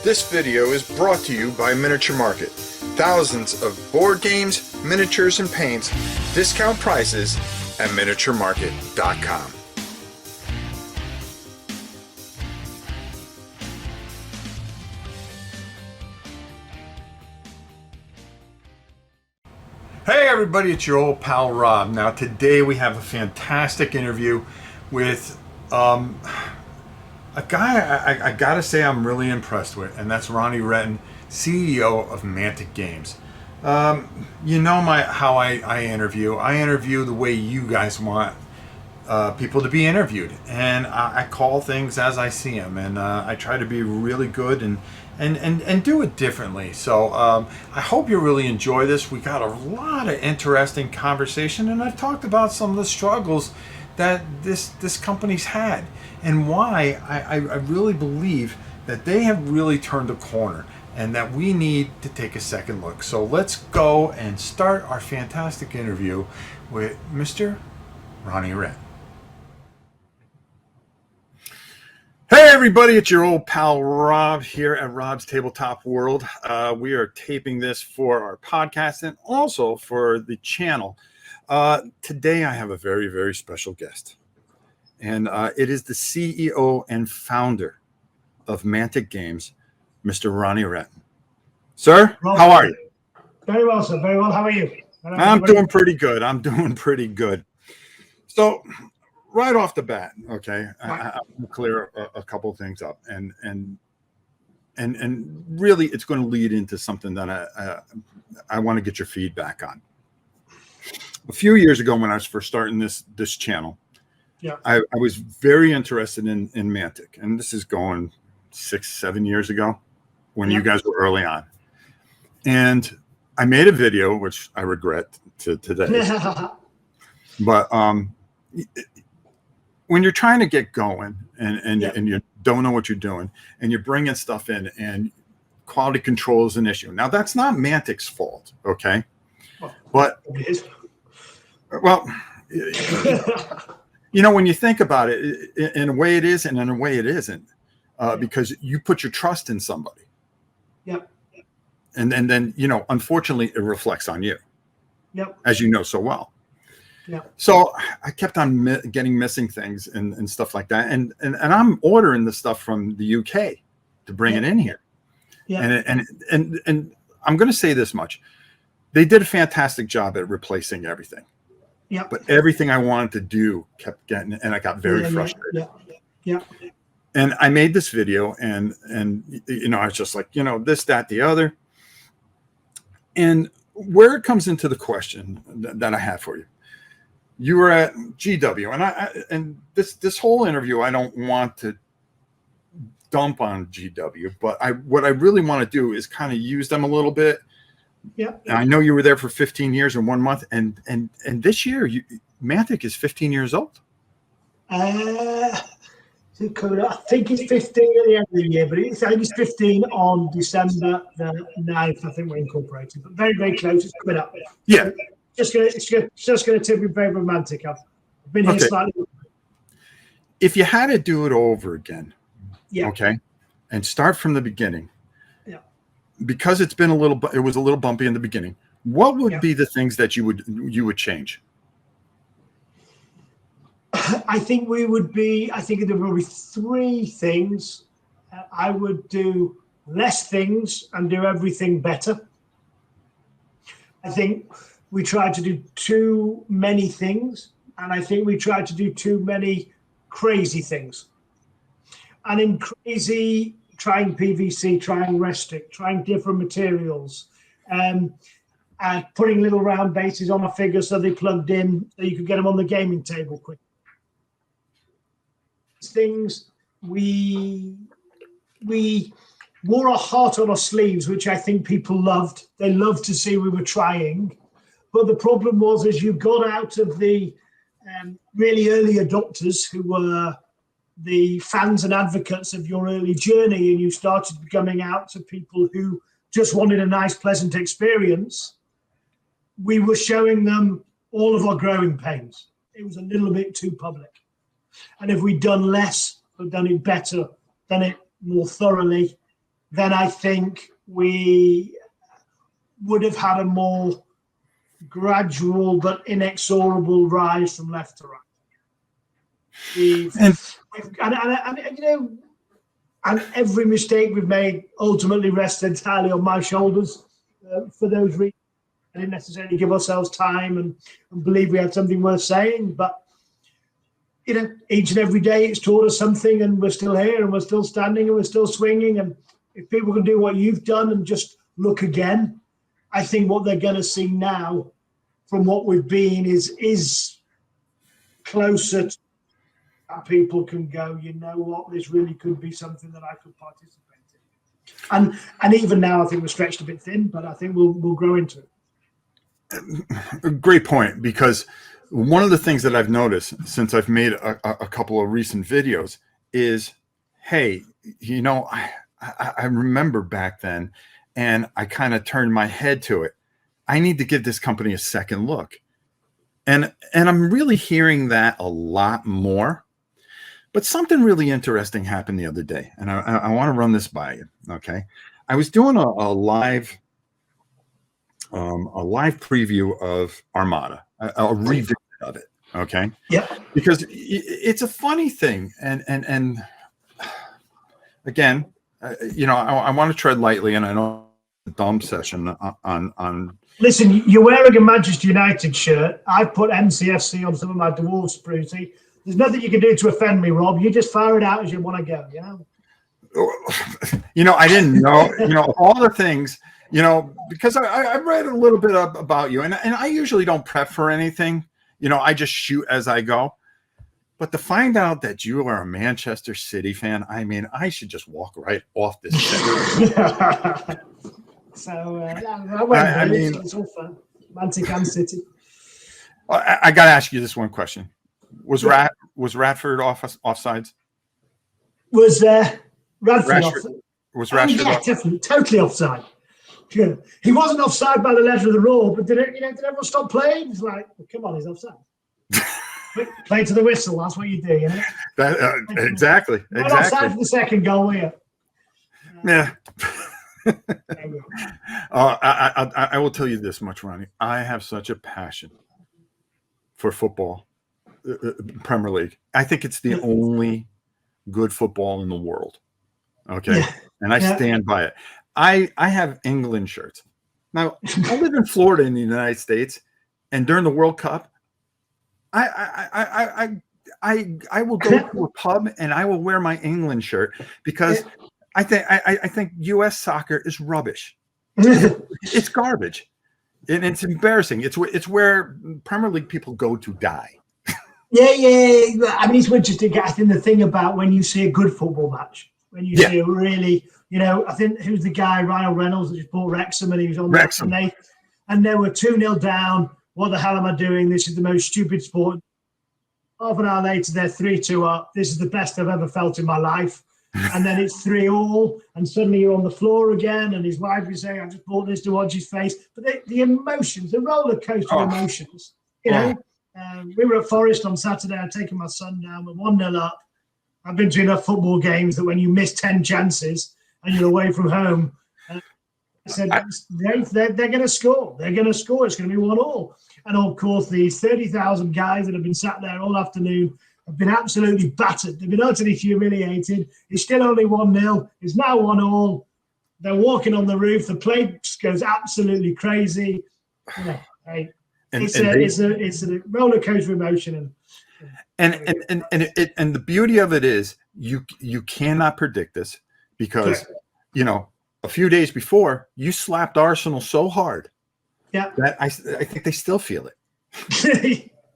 This video is brought to you by Miniature Market. Thousands of board games, miniatures, and paints, discount prices at miniaturemarket.com. Hey everybody, it's your old pal Rob. Now today we have a fantastic interview with a guy I gotta say I'm really impressed with, and that's Ronnie Renton, CEO of Mantic Games. You know how I interview. I interview the way you guys want people to be interviewed, and I call things as I see them, and I try to be really good and do it differently. So I hope you really enjoy this. We got a lot of interesting conversation, and I've talked about some of the struggles that this company's had, and why I really believe that they have really turned a corner, and that we need to take a second look. So let's go and start our fantastic interview with Mr. Ronnie Renton. Hey everybody, it's your old pal Rob here at Rob's Tabletop World. We are taping this for our podcast and also for the channel. Today I have a very, very special guest, and it is the CEO and founder of Mantic Games, Mr. Ronnie Renton. Sir, how are you? Very well, sir. Very well. How are you? I'm doing pretty good. So, right off the bat, okay, I'll clear a couple of things up, and really, it's going to lead into something that I want to get your feedback on. A few years ago, when I was first starting this channel, I was very interested in Mantic, and this is going 6-7 years ago, when you guys were early on, and I made a video which I regret to today, but when you're trying to get going and you don't know what you're doing, and you're bringing stuff in, and quality control is an issue. Now that's not Mantic's fault, okay? But it is. Well, you know, when you think about it, in a way it is, and in a way it isn't, because you put your trust in somebody. Yep. And then, you know, unfortunately, it reflects on you. Yep. As you know so well. Yeah. So I kept on getting missing things and stuff like that, and I'm ordering the stuff from the UK to bring it in here. Yeah. And I'm going to say this much: they did a fantastic job at replacing everything. Yeah. But everything I wanted to do kept getting, and I got very frustrated. Yeah. And I made this video, and you know, I was just like, you know, this, that, the other. And where it comes into the question that I have for you. You were at GW, and this whole interview, I don't want to dump on GW, but what I really want to do is kind of use them a little bit. Yeah. And I know you were there for 15 years and 1 month, and this year, Mantic is 15 years old. I think it's 15 at the end of the year, but I think it's 15 on December the 9th. I think we're incorporated, but very, very close. It's coming up. Yeah. It's just going to tip in favor of Mantic. I've been here slightly. If you had to do it over again, okay, and start from the beginning, because it was a little bumpy in the beginning. What would be the things that you would change? I think there would be 3 things. I would do less things and do everything better. I think we tried to do too many things, and I think we tried to do too many crazy things. And in crazy, trying PVC, trying Restic, trying different materials, and putting little round bases on a figure so they plugged in, so you could get them on the gaming table quick. Things we wore our heart on our sleeves, which I think people loved. They loved to see we were trying. But the problem was, as you got out of the really early adopters, who were the fans and advocates of your early journey, and you started coming out to people who just wanted a nice, pleasant experience, we were showing them all of our growing pains. It was a little bit too public. And if we'd done less, but done it better, done it more thoroughly, then I think we would have had a more gradual but inexorable rise from left to right. And every mistake we've made ultimately rests entirely on my shoulders for those reasons. I didn't necessarily give ourselves time and believe we had something worth saying, but each and every day it's taught us something, and we're still here, and we're still standing, and we're still swinging. And if people can do what you've done and just look again, I think what they're going to see now from what we've been is closer to that. People can go, you know what, this really could be something that I could participate in. And even now, I think we're stretched a bit thin, but I think we'll grow into it. Great point, because one of the things that I've noticed since I've made a couple of recent videos is, hey, I remember back then, and I kind of turned my head to it. I need to give this company a second look. And I'm really hearing that a lot more. But something really interesting happened the other day, and I want to run this by you. Okay. I was doing a live preview of Armada, a revisit of it. Okay. Yeah. Because it's a funny thing. And again, I want to tread lightly, and I know a dumb session on. Listen, you're wearing a Manchester United shirt. I put MCFC on some of my Dwarves, Brucey. There's nothing you can do to offend me, Rob. You just fire it out as you want to go, I didn't know, all the things, because I read a little bit about you, and I usually don't prep for anything. I just shoot as I go. But to find out that you are a Manchester City fan, I mean, I should just walk right off this set. It's all fun. Mantic and City. I got to ask you this one question. Was Radford offsides? Was Radford offside? Was Rashford offside? Definitely, totally offside. Yeah. He wasn't offside by the letter of the law, but did everyone stop playing? It's like, well, come on, he's offside. Play to the whistle. That's what you do, Exactly. Not offside for the second goal, were you? Yeah. I will tell you this much, Ronnie. I have such a passion for football, Premier League. I think it's the only good football in the world. Okay. Yeah. And I stand by it. I have England shirts. Now, I live in Florida in the United States, and during the World Cup, I will go to a pub and I will wear my England shirt because I think U.S. soccer is rubbish. It's garbage, and it's embarrassing. It's where Premier League people go to die. Yeah. I mean, it's interesting. I think the thing about when you see a good football match, when you see a really, I think who's the guy, Ryan Reynolds, that just bought Wrexham, and he was on Wrexham. And they were 2-0 down. What the hell am I doing? This is the most stupid sport. Half an hour later, they're 3-2 up. This is the best I've ever felt in my life. And then it's 3-3, and suddenly you're on the floor again, and his wife is saying, I just bought this to watch his face. But the emotions, the roller coaster emotions, we were at Forest on Saturday. I'd taken my son down. We're 1-0 up. I've been to enough football games that when you miss 10 chances and you're away from home, I said, they're going to score. They're going to score. It's going to be 1-1. And of course, these 30,000 guys that have been sat there all afternoon have been absolutely battered. They've been utterly humiliated. It's still only 1-0. It's now 1-1. They're walking on the roof. The place goes absolutely crazy. It's a roller coaster emotion. And the beauty of it is you cannot predict this because a few days before you slapped Arsenal so hard that I think they still feel it.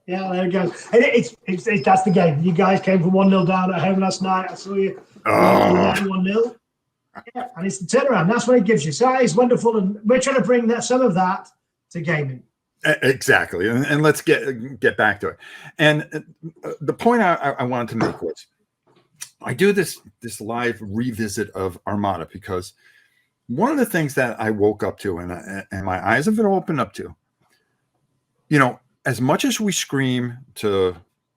Yeah, there we go. It's that's the game. You guys came from 1-0 down at home last night. I saw you 1-0. Yeah, and it's the turnaround. That's what it gives you. So it's wonderful, and we're trying to bring some of that to gaming. Exactly, and let's get back to it. And the point I wanted to make was, I do this live revisit of Armada because one of the things that I woke up to and my eyes have been opened up to, as much as we scream to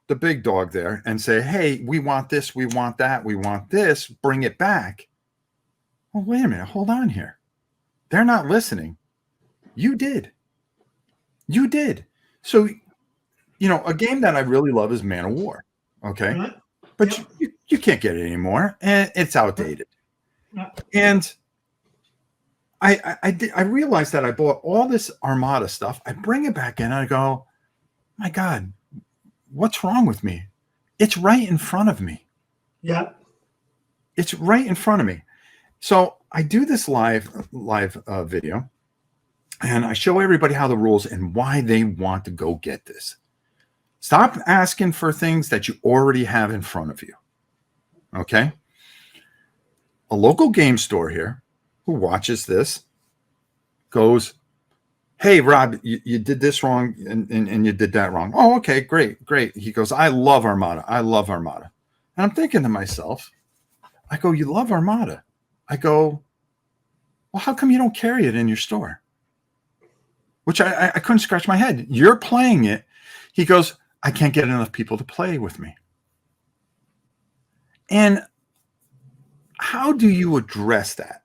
the big dog there and say, hey, we want this, we want that, we want this, bring it back. well, wait a minute, hold on here. They're not listening. You did. You did. So, a game that I really love is Man of War. Okay. Right. But Yep. you can't get it anymore, and it's outdated. Yep. And I realized that I bought all this Armada stuff. I bring it back in, and I go, my God, what's wrong with me? It's right in front of me. Yeah. It's right in front of me. So I do this live video, and I show everybody how the rules and why they want to go get this. Stop asking for things that you already have in front of you. Okay? A local game store here who watches this goes, hey, Rob, you did this wrong and you did that wrong. Oh, okay, great. He goes, I love Armada. And I'm thinking to myself, I go, you love Armada? I go, well, how come you don't carry it in your store? Which I couldn't scratch my head. You're playing it. He goes, I can't get enough people to play with me. And how do you address that?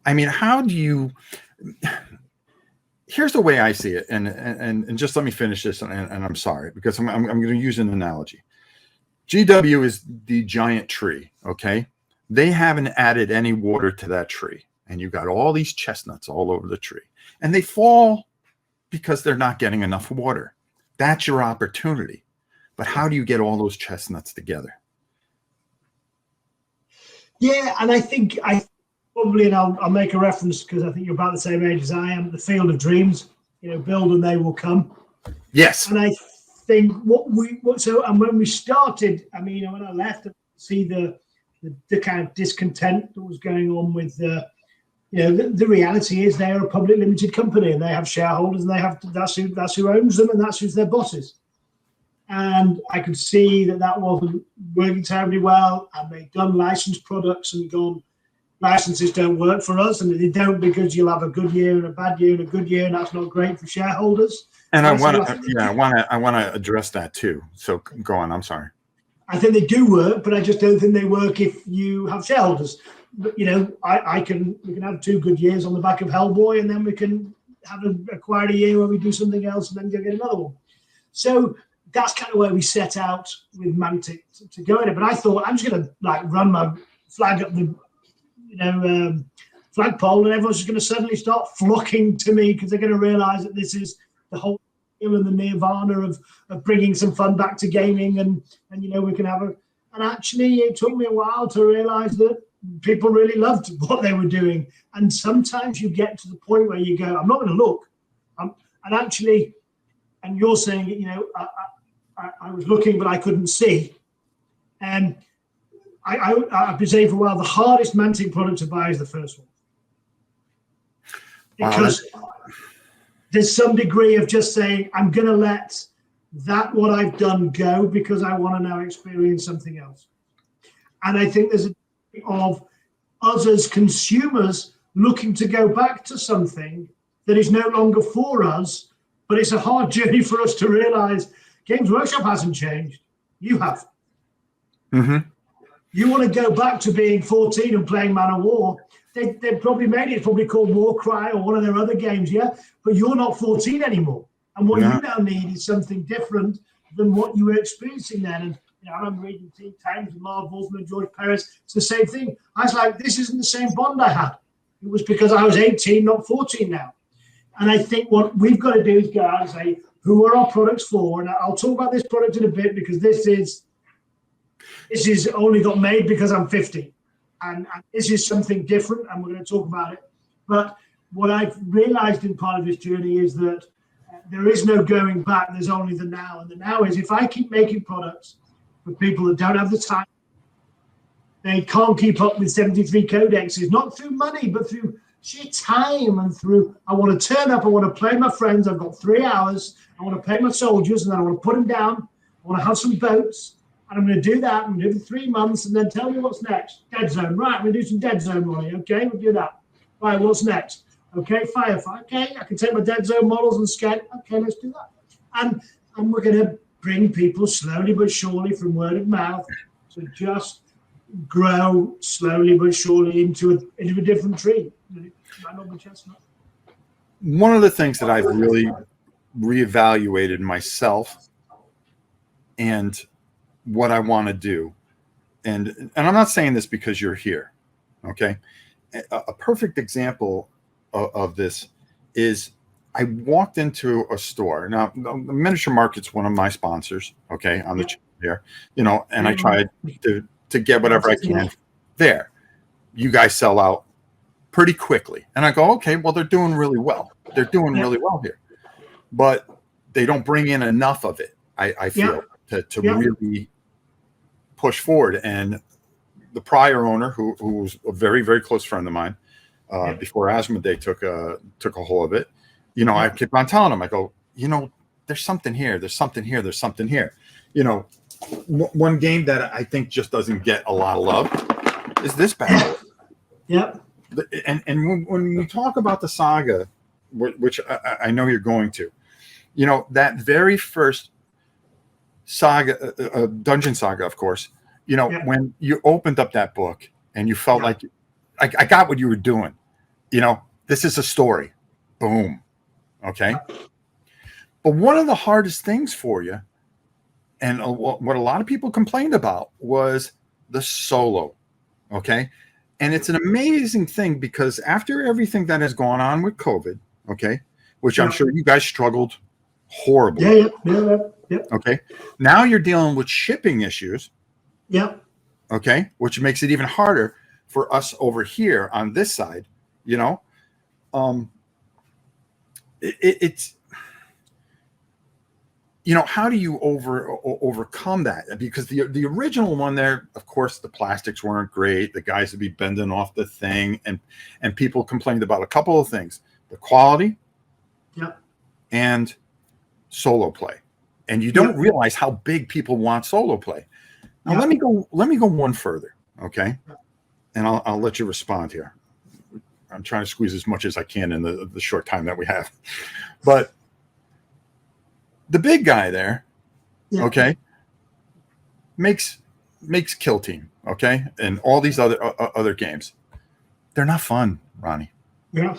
I mean, here's the way I see it. And just let me finish this. And I'm sorry, because I'm going to use an analogy. GW is the giant tree. Okay. They haven't added any water to that tree. And you've got all these chestnuts all over the tree, and they fall because they're not getting enough water. That's your opportunity. But how do you get all those chestnuts together? Yeah, and I think probably, and I'll make a reference because I think you're about the same age as I am, the Field of Dreams, build and they will come. Yes. And I think and when we started, I mean, when I left, I see the kind of discontent that was going on with the reality is they are a public limited company and they have shareholders, and that's who owns them, and that's who's their bosses. And I could see that wasn't working terribly well, and they'd done licensed products and gone, licenses don't work for us, and they don't, because you'll have a good year and a bad year and a good year, and that's not great for shareholders. And I want to address that too. So go on. I'm sorry. I think they do work, but I just don't think they work if you have shareholders. But we can have 2 good years on the back of Hellboy, and then we can have a quieter year where we do something else, and then go get another one. So that's kind of where we set out with Mantic to go in it. But I thought, I'm just going to run my flag up the flagpole, and everyone's just going to suddenly start flocking to me because they're going to realize that this is the whole deal and the nirvana of bringing some fun back to gaming, and we can have and actually it took me a while to realize that people really loved what they were doing. And sometimes you get to the point where you go, I'm not going to look. And you're saying, I was looking, but I couldn't see. And I've been saying for a while, the hardest Mantic product to buy is the first one. Because there's some degree of just saying, I'm going to let what I've done go because I want to now experience something else. And I think there's a of us as consumers looking to go back to something that is no longer for us, but it's a hard journey for us to realize Games Workshop hasn't changed. You have. Mm-hmm. You want to go back to being 14 and playing Man of War. They probably made it. It's probably called Warcry or one of their other games, yeah? But you're not 14 anymore. And what you now need is something different than what you were experiencing then. And I remember reading Teen Titans and Marv Wolfman and George Perez. It's the same thing. I was like, this isn't the same bond I had. It was because I was 18, not 14 now. And I think what we've got to do is go out and say, who are our products for? And I'll talk about this product in a bit, because this is only got made because I'm 50. And this is something different, and we're going to talk about it. But what I've realized in part of this journey is that there is no going back. There's only the now. And the now is, if I keep making products for people that don't have the time, they can't keep up with 73 codexes, not through money, but through sheer time and through, I want to turn up, I want to play my friends, I've got 3 hours, I want to play my soldiers, and then I want to put them down, I want to have some boats, and I'm going to do that, I'm going to do it for 3 months, and then tell me what's next. Dead Zone, right, I'm going to do some Dead Zone money, okay, we'll do that. Right, what's next? Okay, Firefight, okay, I can take my Dead Zone models and skate, okay, let's do that. And we're going to bring people slowly but surely from word of mouth to just grow slowly but surely into a different tree. It might not be chestnut. One of the things that I've really reevaluated myself and what I want to do, and I'm not saying this because you're here, okay? A perfect example of this is I walked into a store. Now, the Miniature Market's one of my sponsors, okay, on the channel here, and I tried to get whatever I can there. You guys sell out pretty quickly. And I go, okay, well, they're doing really well. They're doing really well here. But they don't bring in enough of it, I feel, to really push forward. And the prior owner, who was a very, very close friend of mine, before Asmodee took a hold of it, I kept on telling him, I go, there's something here. There's something here. There's something here. One game that I think just doesn't get a lot of love is this battle. Yeah. And when we talk about the saga, which I know you're going to, that very first saga, Dungeon Saga, of course, when you opened up that book and you felt like I got what you were doing, this is a story. Boom. Okay. But one of the hardest things for you, and what a lot of people complained about, was the solo. Okay. And it's an amazing thing because after everything that has gone on with COVID, okay, which I'm sure you guys struggled horribly. Yeah. Okay. Now you're dealing with shipping issues. Yeah. Okay. Which makes it even harder for us over here on this side, it's how do you overcome that? Because the original one there, of course, the plastics weren't great. The guys would be bending off the thing, and people complained about a couple of things: the quality, and solo play. And you don't realize how big people want solo play. Now let me go one further, okay? And I'll let you respond here. I'm trying to squeeze as much as I can in the short time that we have, but the big guy there, okay, makes Kill Team, okay, and all these other games. They're not fun, Ronnie. Yeah.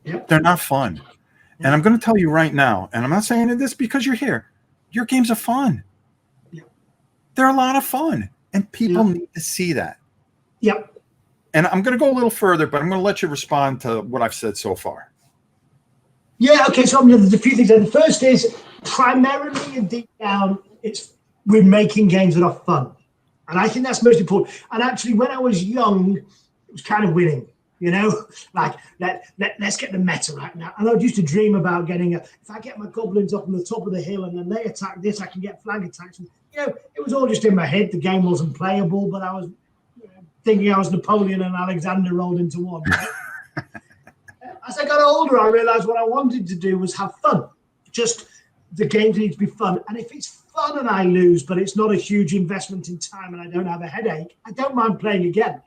They're not fun. And I'm going to tell you right now, and I'm not saying this because you're here. Your games are fun. Yeah. They're a lot of fun, and people need to see that. Yeah. And I'm going to go a little further, but I'm going to let you respond to what I've said so far. Yeah, okay, so there's a few things. The first is primarily and deep down, we're making games that are fun. And I think that's most important. And actually, when I was young, it was kind of winning, like let's get the meta right now. And I used to dream about getting if I get my goblins up on the top of the hill and then they attack this, I can get flank attacks. And, it was all just in my head. The game wasn't playable, but I was thinking I was Napoleon and Alexander rolled into one. Right? As I got older, I realized what I wanted to do was have fun. Just the games need to be fun. And if it's fun and I lose, but it's not a huge investment in time and I don't have a headache, I don't mind playing again.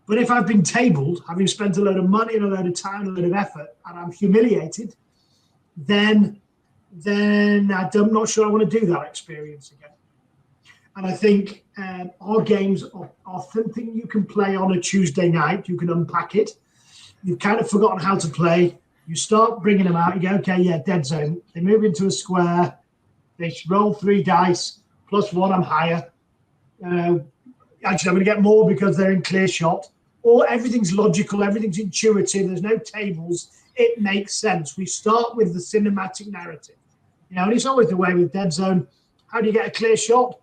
But if I've been tabled, having spent a load of money and a load of time, and a load of effort, and I'm humiliated, then I'm not sure I want to do that experience again. And I think our games are something you can play on a Tuesday night. You can unpack it. You've kind of forgotten how to play. You start bringing them out. You go, okay, dead zone. They move into a square. They roll 3 dice. +1, I'm higher. Actually, I'm going to get more because they're in clear shot. Or everything's logical. Everything's intuitive. There's no tables. It makes sense. We start with the cinematic narrative. And it's always the way with dead zone. How do you get a clear shot?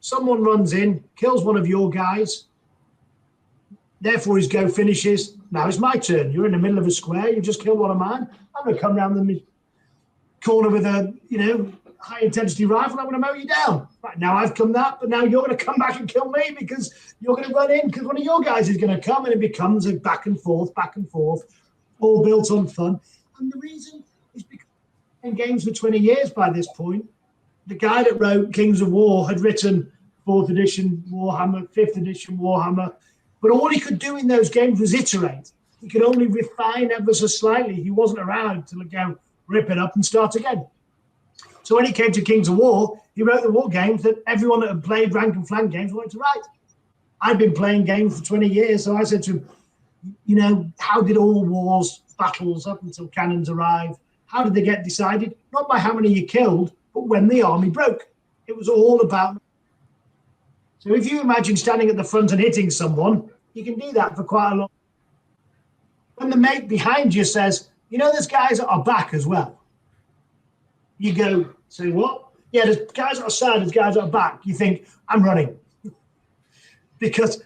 Someone runs in, kills one of your guys. Therefore, his go finishes. Now it's my turn. You're in the middle of a square. You just killed one of mine. I'm going to come around the corner with a, high-intensity rifle. I'm going to mow you down. Right, now I've come that, but now you're going to come back and kill me because you're going to run in because one of your guys is going to come, and it becomes a back and forth, all built on fun. And the reason is because in games for 20 years by this point, the guy that wrote Kings of War had written 4th edition Warhammer, 5th edition Warhammer, but all he could do in those games was iterate. He could only refine ever so slightly. He wasn't around to go rip it up and start again. So when he came to Kings of War, he wrote the war games that everyone that had played rank and flank games wanted to write. I'd been playing games for 20 years. So I said to him, you know, how did all wars, battles up until cannons arrive, how did they get decided? Not by how many you killed, but when the army broke. It was all about. So if you imagine standing at the front and hitting someone, you can do that for quite a long. When the mate behind you says, you know, there's guys at our back as well. You go, say what? Yeah, there's guys at our side, there's guys at our back. You think, I'm running. Because,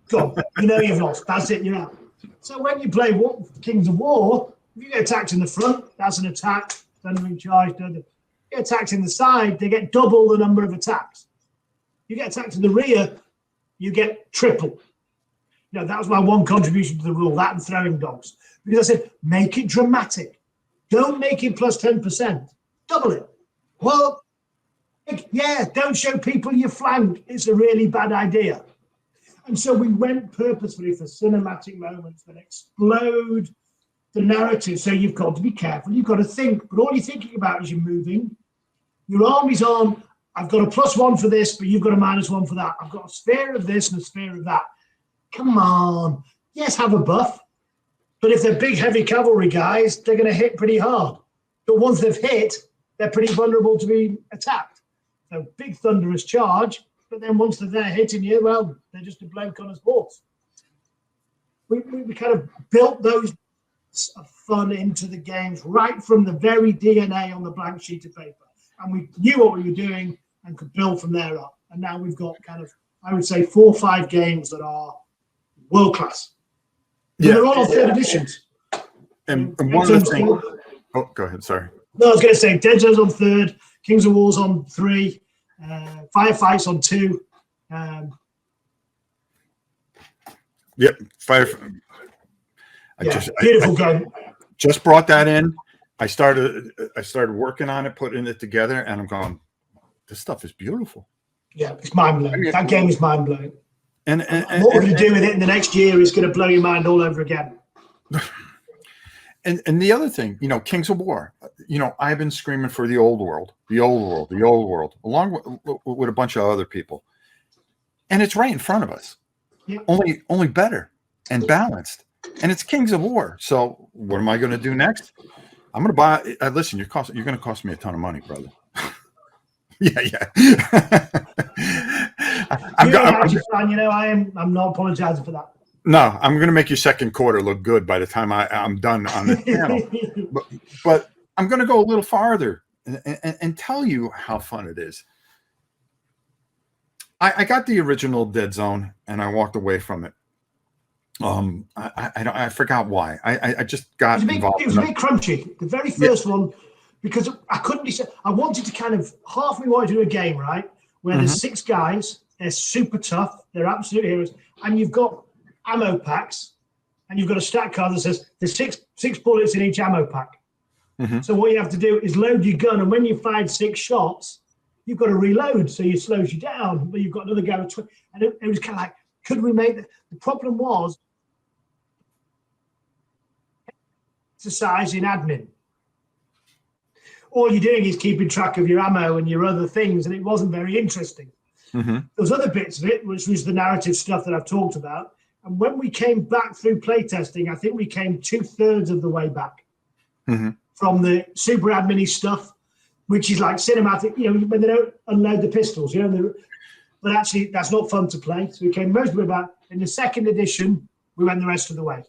God, you know you've lost. That's it, you're out. So when you play Kings of War, if you get attacked in the front, that's an attack, thundering charge. You get attacked in the side, they get double the number of attacks. You get attacked in the rear, you get triple. You know, that was my one contribution to the rule, that and throwing dogs. Because I said, make it dramatic. Don't make it plus 10%. Double it. Well, yeah, don't show people your flank. It's a really bad idea. And so we went purposefully for cinematic moments that explode the narrative. So you've got to be careful. You've got to think. But all you're thinking about is you're moving. Your army's on. I've got a +1 for this, but you've got a -1 for that. I've got a sphere of this and a sphere of that. Come on. Yes, have a buff. But if they're big, heavy cavalry guys, they're going to hit pretty hard. But once they've hit, they're pretty vulnerable to being attacked. So big thunderous charge, but then once they're there hitting you, well, they're just a bloke on a horse. We kind of built those fun into the games right from the very DNA on the blank sheet of paper. And we knew what we were doing and could build from there up. And now we've got kind of, I would say, 4 or 5 games that are world class. Yeah, they're all on 3rd editions. And one of the things. Oh, go ahead. Sorry. No, I was going to say Dead Zone's on 3rd, Kings of War's on 3, Firefights on 2. Yep, Fire. Beautiful game. Just brought that in. I started working on it, putting it together, and I'm going, this stuff is beautiful. Yeah, it's mind blowing. That game is mind blowing. And what we do with it in the next year is going to blow your mind all over again. And the other thing, you know, Kings of War, you know, I've been screaming for the old world, along with a bunch of other people. And it's right in front of us. Yeah. Only better and balanced. And it's Kings of War. So what am I going to do next? I'm going to buy. Listen, you're going to cost me a ton of money, brother. Yeah. I'm not apologizing for that. No, I'm going to make your second quarter look good by the time I'm done on the channel. but I'm going to go a little farther and tell you how fun it is. I got the original Dead Zone and I walked away from it. I forgot why. I just got involved. It was a bit crunchy. The very first one, because I couldn't decide. I wanted to kind of we wanted to do a game, right, where there's 6 guys. They're super tough. They're absolute heroes, and you've got ammo packs, and you've got a stat card that says there's six bullets in each ammo pack. Mm-hmm. So what you have to do is load your gun, and when you fired 6 shots, you've got to reload, so it slows you down. But you've got another guy with and it was kind of like, could we make the problem was exercise in admin. All you're doing is keeping track of your ammo and your other things, and it wasn't very interesting. Mm-hmm. There's other bits of it, which was the narrative stuff that I've talked about. And when we came back through playtesting, I think we came 2/3 of the way back from the super admin stuff, which is like cinematic, you know, when they don't unload the pistols, you know, but actually that's not fun to play. So we came most of the way back. In the 2nd edition, we went the rest of the way.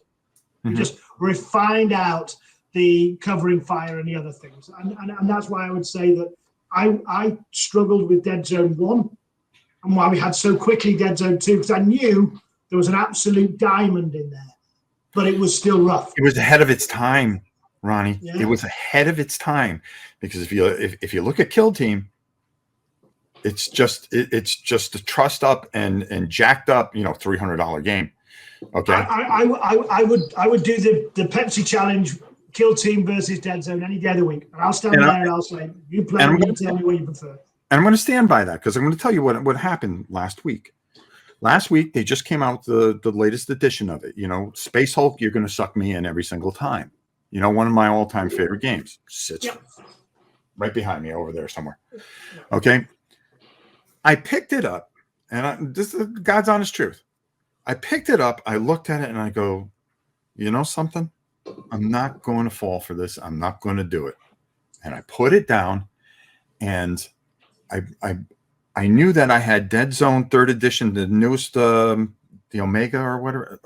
We just refined out the covering fire and the other things. And that's why I would say that I struggled with Dead Zone 1 and why we had so quickly Dead Zone 2, because I knew there was an absolute diamond in there, but it was still rough. It was ahead of its time, Ronnie. Yeah. It was ahead of its time, because if you look at Kill Team, it's just a trussed up and jacked up, you know, $300 game. Okay. I would do the Pepsi challenge, Kill Team versus Dead Zone any day of the week, and I'll stand there and I'll say, you play, and you tell me what you prefer. And I'm going to stand by that, because I'm going to tell you what happened last week. Last week, they just came out with the latest edition of it. You know, Space Hulk, you're going to suck me in every single time. You know, one of my all-time favorite games. Sits right behind me over there somewhere. Okay. I picked it up, and this is God's honest truth. I picked it up, I looked at it, and I go, you know something? I'm not going to fall for this. I'm not going to do it. And I put it down, and I knew that I had Dead Zone third edition, the newest, the Omega or whatever.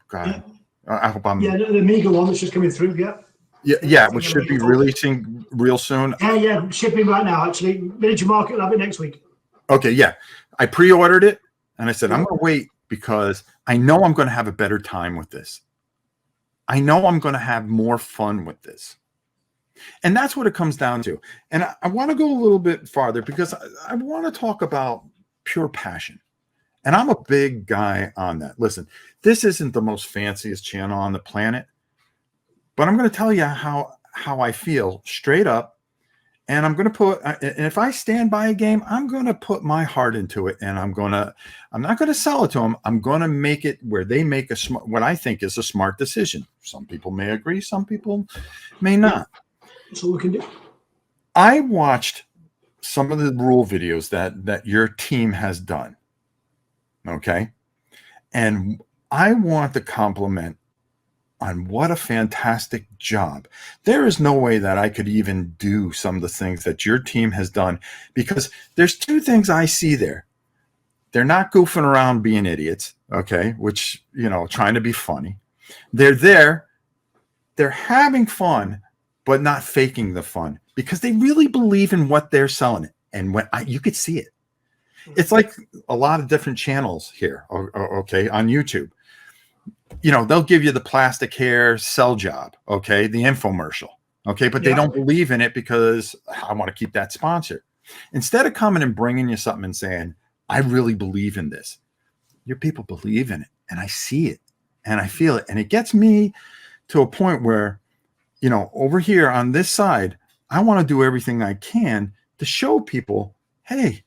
God, I hope I'm. Yeah, the Omega one that's just coming through. Yeah. Yeah, which should be releasing real soon. Yeah, shipping right now. Actually, Miniature Market will have it next week. Okay, yeah, I pre-ordered it, and I said I'm going to wait because I know I'm going to have a better time with this. I know I'm going to have more fun with this. And that's what it comes down to. And I want to go a little bit farther because I want to talk about pure passion. And I'm a big guy on that. Listen, this isn't the most fanciest channel on the planet, but I'm going to tell you how I feel straight up. And I'm going to put, and if I stand by a game, I'm going to put my heart into it. And I'm not going to sell it to them. I'm going to make it where they make what I think is a smart decision. Some people may agree. Some people may not. So we can do. I watched some of the rule videos that your team has done. Okay. And I want to compliment on what a fantastic job. There is no way that I could even do some of the things that your team has done, because there's two things I see there. They're not goofing around being idiots, okay, which, trying to be funny. They're there, they're having fun, but not faking the fun, because they really believe in what they're selling. And you could see it. It's like a lot of different channels here, okay, on YouTube. They'll give you the plastic hair sell job, okay, the infomercial, okay, but they don't believe in it because I want to keep that sponsor. Instead of coming and bringing you something and saying, I really believe in this, your people believe in it, and I see it, and I feel it, and it gets me to a point where, over here on this side, I want to do everything I can to show people, hey,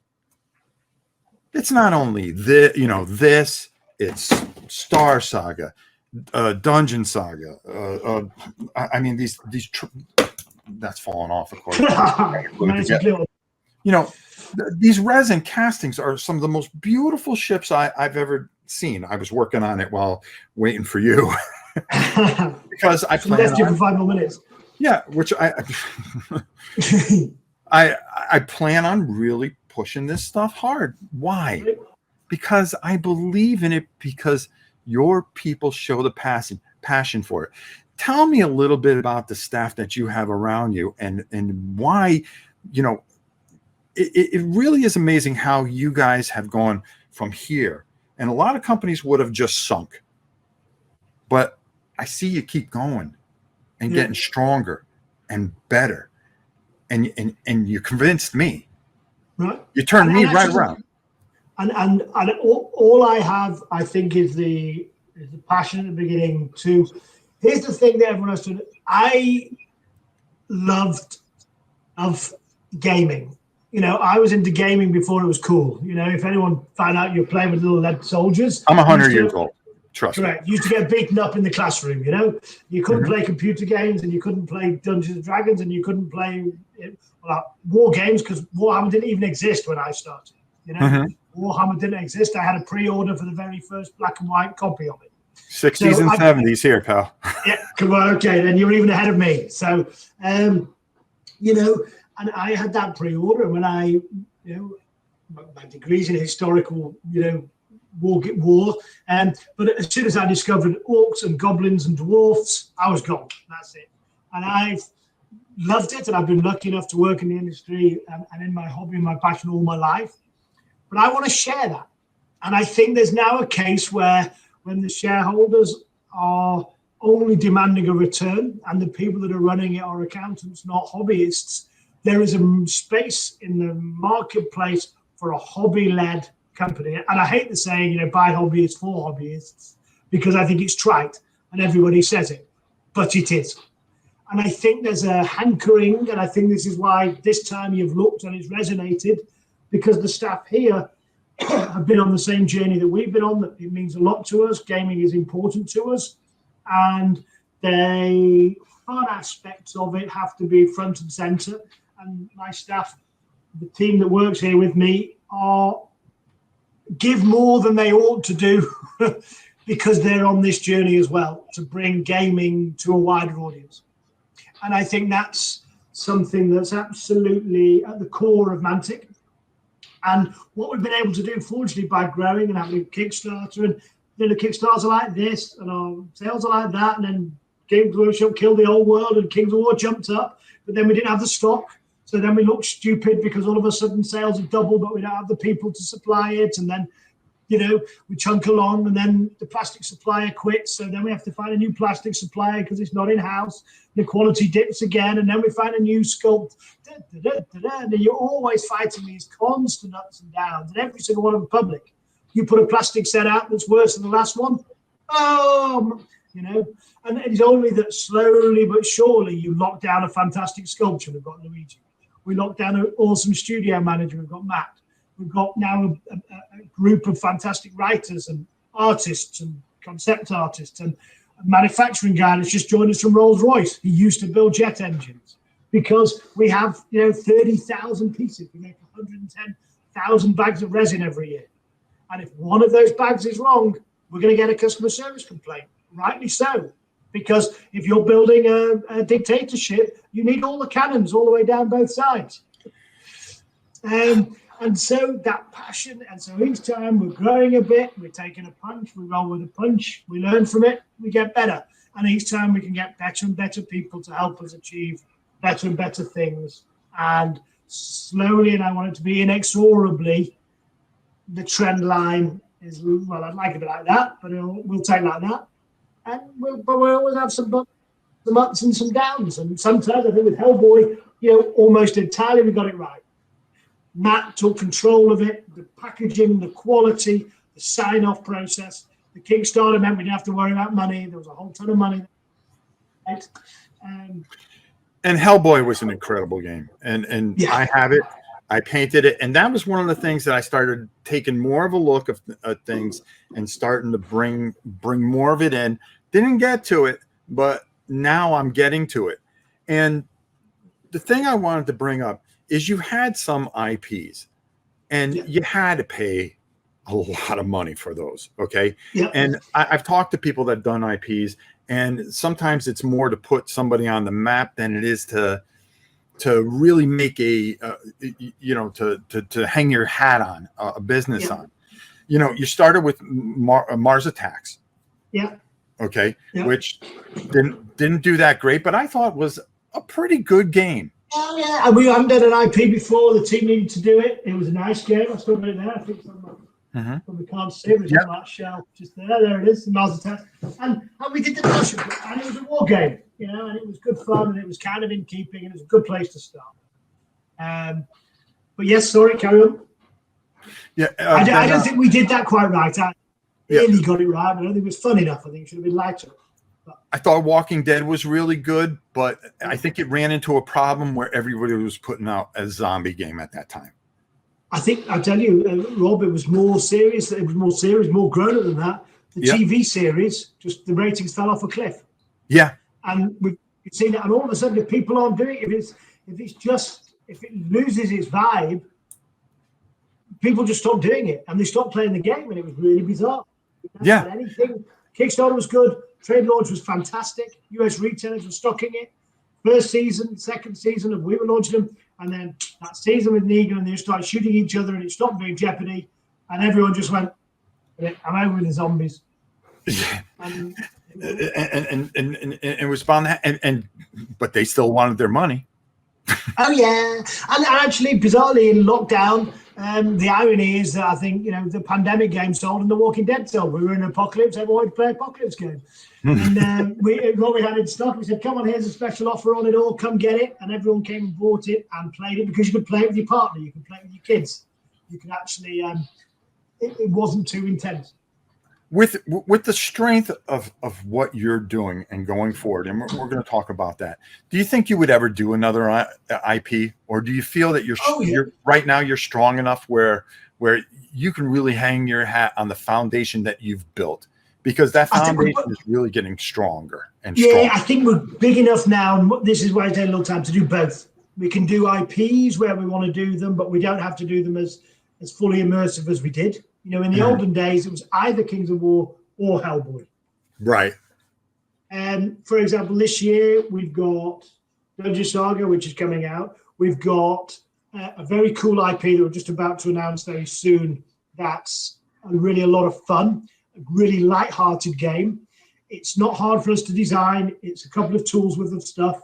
it's not only this, it's Star Saga, Dungeon Saga. I mean, these that's fallen off, of course. These resin castings are some of the most beautiful ships I've ever seen. I was working on it while waiting for you because I left you for 5 more minutes. Yeah, which I plan on really pushing this stuff hard. Why? Because I believe in it, because your people show the passion for it. Tell me a little bit about the staff that you have around you and why, it really is amazing how you guys have gone from here. And a lot of companies would have just sunk. But I see you keep going and getting stronger and better. And you convinced me. Right. You turned me right around. And all I have, I think, is the passion at the beginning. Here's the thing that everyone has to. I loved gaming. I was into gaming before it was cool. If anyone found out you're playing with little lead soldiers, I'm 100 years old. Trust me. Correct. You used to get beaten up in the classroom. You couldn't play computer games, and you couldn't play Dungeons and Dragons, and you couldn't play war games because Warhammer didn't even exist when I started. Warhammer didn't exist. I had a pre-order for the very first black and white copy of it. 60s and 70s here, pal. Yeah, come on, okay, then you're even ahead of me. So, and I had that pre-order, and when I, my degree's in historical, war. But as soon as I discovered orcs and goblins and dwarfs, I was gone. That's it. And I've loved it, and I've been lucky enough to work in the industry and in my hobby and my passion all my life. But I want to share that. And I think there's now a case where when the shareholders are only demanding a return and the people that are running it are accountants, not hobbyists, there is a space in the marketplace for a hobby-led company. And I hate the saying, by hobbyists for hobbyists, because I think it's trite and everybody says it, but it is. And I think there's a hankering, and I think this is why this time you've looked and it's resonated, because the staff here have been on the same journey that we've been on. That it means a lot to us. Gaming is important to us, and the fun aspects of it have to be front and center. And my staff, the team that works here with me, are give more than they ought to do because they're on this journey as well to bring gaming to a wider audience. And I think that's something that's absolutely at the core of Mantic. And what we've been able to do, fortunately, by growing and having a Kickstarter, and then the Kickstarters are like this, and our sales are like that, and then Games Workshop killed the old world, and Kings of War jumped up, but then we didn't have the stock, so then we looked stupid because all of a sudden sales have doubled, but we don't have the people to supply it, and then we chunk along, and then the plastic supplier quits, so then we have to find a new plastic supplier because it's not in-house. The quality dips again, and then we find a new sculpt. And you're always fighting these constant ups and downs, and every single one of them public. You put a plastic set out that's worse than the last one, and it's only that slowly but surely you lock down a fantastic sculpture. We've got Luigi. We locked down an awesome studio manager. We've got Matt. We've got now a group of fantastic writers and artists and concept artists and a manufacturing guy that's just joined us from Rolls-Royce. He used to build jet engines because we have 30,000 pieces. We make 110,000 bags of resin every year. And if one of those bags is wrong, we're going to get a customer service complaint. Rightly so. Because if you're building a dictatorship, you need all the cannons all the way down both sides. And so that passion, and so each time we're growing a bit, we're taking a punch, we roll with a punch, we learn from it, we get better. And each time we can get better and better people to help us achieve better and better things. And slowly, and I want it to be inexorably, the trend line is, well, I'd like it like that, but we'll take like that. And we'll always have some ups and some downs. And sometimes I think with Hellboy, almost entirely we got it right. Matt took control of it, the packaging, the quality, the sign-off process. The Kickstarter meant we didn't have to worry about money. There was a whole ton of money. And Hellboy was an incredible game. And yeah. I have it. I painted it. And that was one of the things that I started taking more of a look at things and starting to bring more of it in. Didn't get to it, but now I'm getting to it. And the thing I wanted to bring up is you had some IPs and you had to pay a lot of money for those. Okay. Yeah. And I've talked to people that have done IPs, and sometimes it's more to put somebody on the map than it is to really make to hang your hat on a business on. You started with Mars Attacks. Yeah. Okay. Yeah. Which didn't do that great, but I thought was a pretty good game. Oh, yeah, and we haven't done an IP before. The team needed to do it. It was a nice game. I still got it there. I think we can't see it. It's on that shelf just there. There it is, the Mars Attack. And we did the Russia, and it was a war game, and it was good fun, and it was kind of in keeping, and it was a good place to start. But yes, sorry, carry on. Yeah, I don't think we did that quite right. I really got it right. I don't think it was fun enough. I think it should have been lighter. I thought Walking Dead was really good, but I think it ran into a problem where everybody was putting out a zombie game at that time. I think, I'll tell you, Rob, it was more serious. It was more serious, more grown up than that. The TV series, just the ratings fell off a cliff. Yeah. And we've seen it. And all of a sudden, if people aren't doing it, if it loses its vibe, people just stop doing it. And they stop playing the game. And it was really bizarre. Anything. Kickstarter was good. Trade launch was fantastic. US retailers were stocking it. First season, second season of we were launching them, and then that season with Negan, and they started shooting each other, and it stopped being Jeopardy, and everyone just went, "I'm over with the zombies." Yeah. And it was fun, but they still wanted their money. Oh yeah, and actually, bizarrely, in lockdown, the irony is that I think the pandemic game sold and the Walking Dead sold. We were in an apocalypse; everyone wanted to play apocalypse game, and what we had in stock, we said, "Come on, here's a special offer on it all. Come get it!" And everyone came and bought it and played it because you could play it with your partner, you could play it with your kids, you could actually. It wasn't too intense. With the strength of what you're doing and going forward, and we're going to talk about that. Do you think you would ever do another IP, or do you feel that you're right now you're strong enough where you can really hang your hat on the foundation that you've built? Because that foundation is really getting stronger and stronger. Yeah, I think we're big enough now. This is why I take a little time to do both. We can do IPs where we want to do them, but we don't have to do them as fully immersive as we did. In the olden days, it was either Kings of War or Hellboy. Right. And for example, this year we've got Dungeon Saga, which is coming out. We've got a very cool IP that we're just about to announce very soon. That's really a lot of fun, a really light-hearted game. It's not hard for us to design. It's a couple of tools worth of stuff.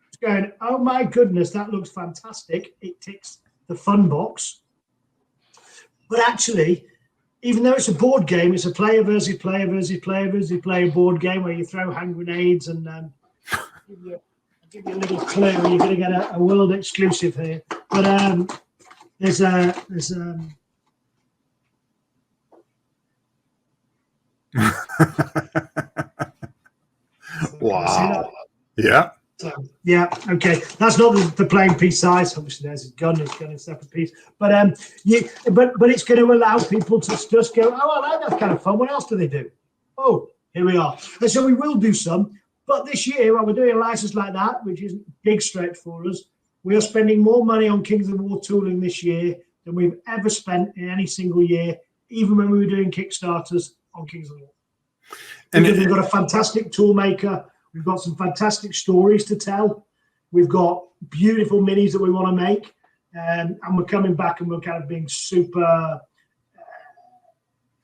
It's going, oh my goodness, that looks fantastic. It ticks the fun box. But actually, even though it's a board game, it's a player versus player versus player versus player board game where you throw hand grenades and I'll give you a little clue. You're going to get a world exclusive here. But there's Wow. Yeah. So, yeah, okay. That's not the playing piece size. Obviously, there's a gun. It's going to separate piece. But but it's going to allow people to just go, oh, I like that kind of fun. What else do they do? Oh, here we are. And so we will do some. But this year, while we're doing a license like that, which is a big stretch for us, we are spending more money on Kings of War tooling this year than we've ever spent in any single year, even when we were doing Kickstarters on Kings of War. Because we've got a fantastic tool maker. We've got some fantastic stories to tell. We've got beautiful minis that we want to make. And we're coming back and we're kind of being super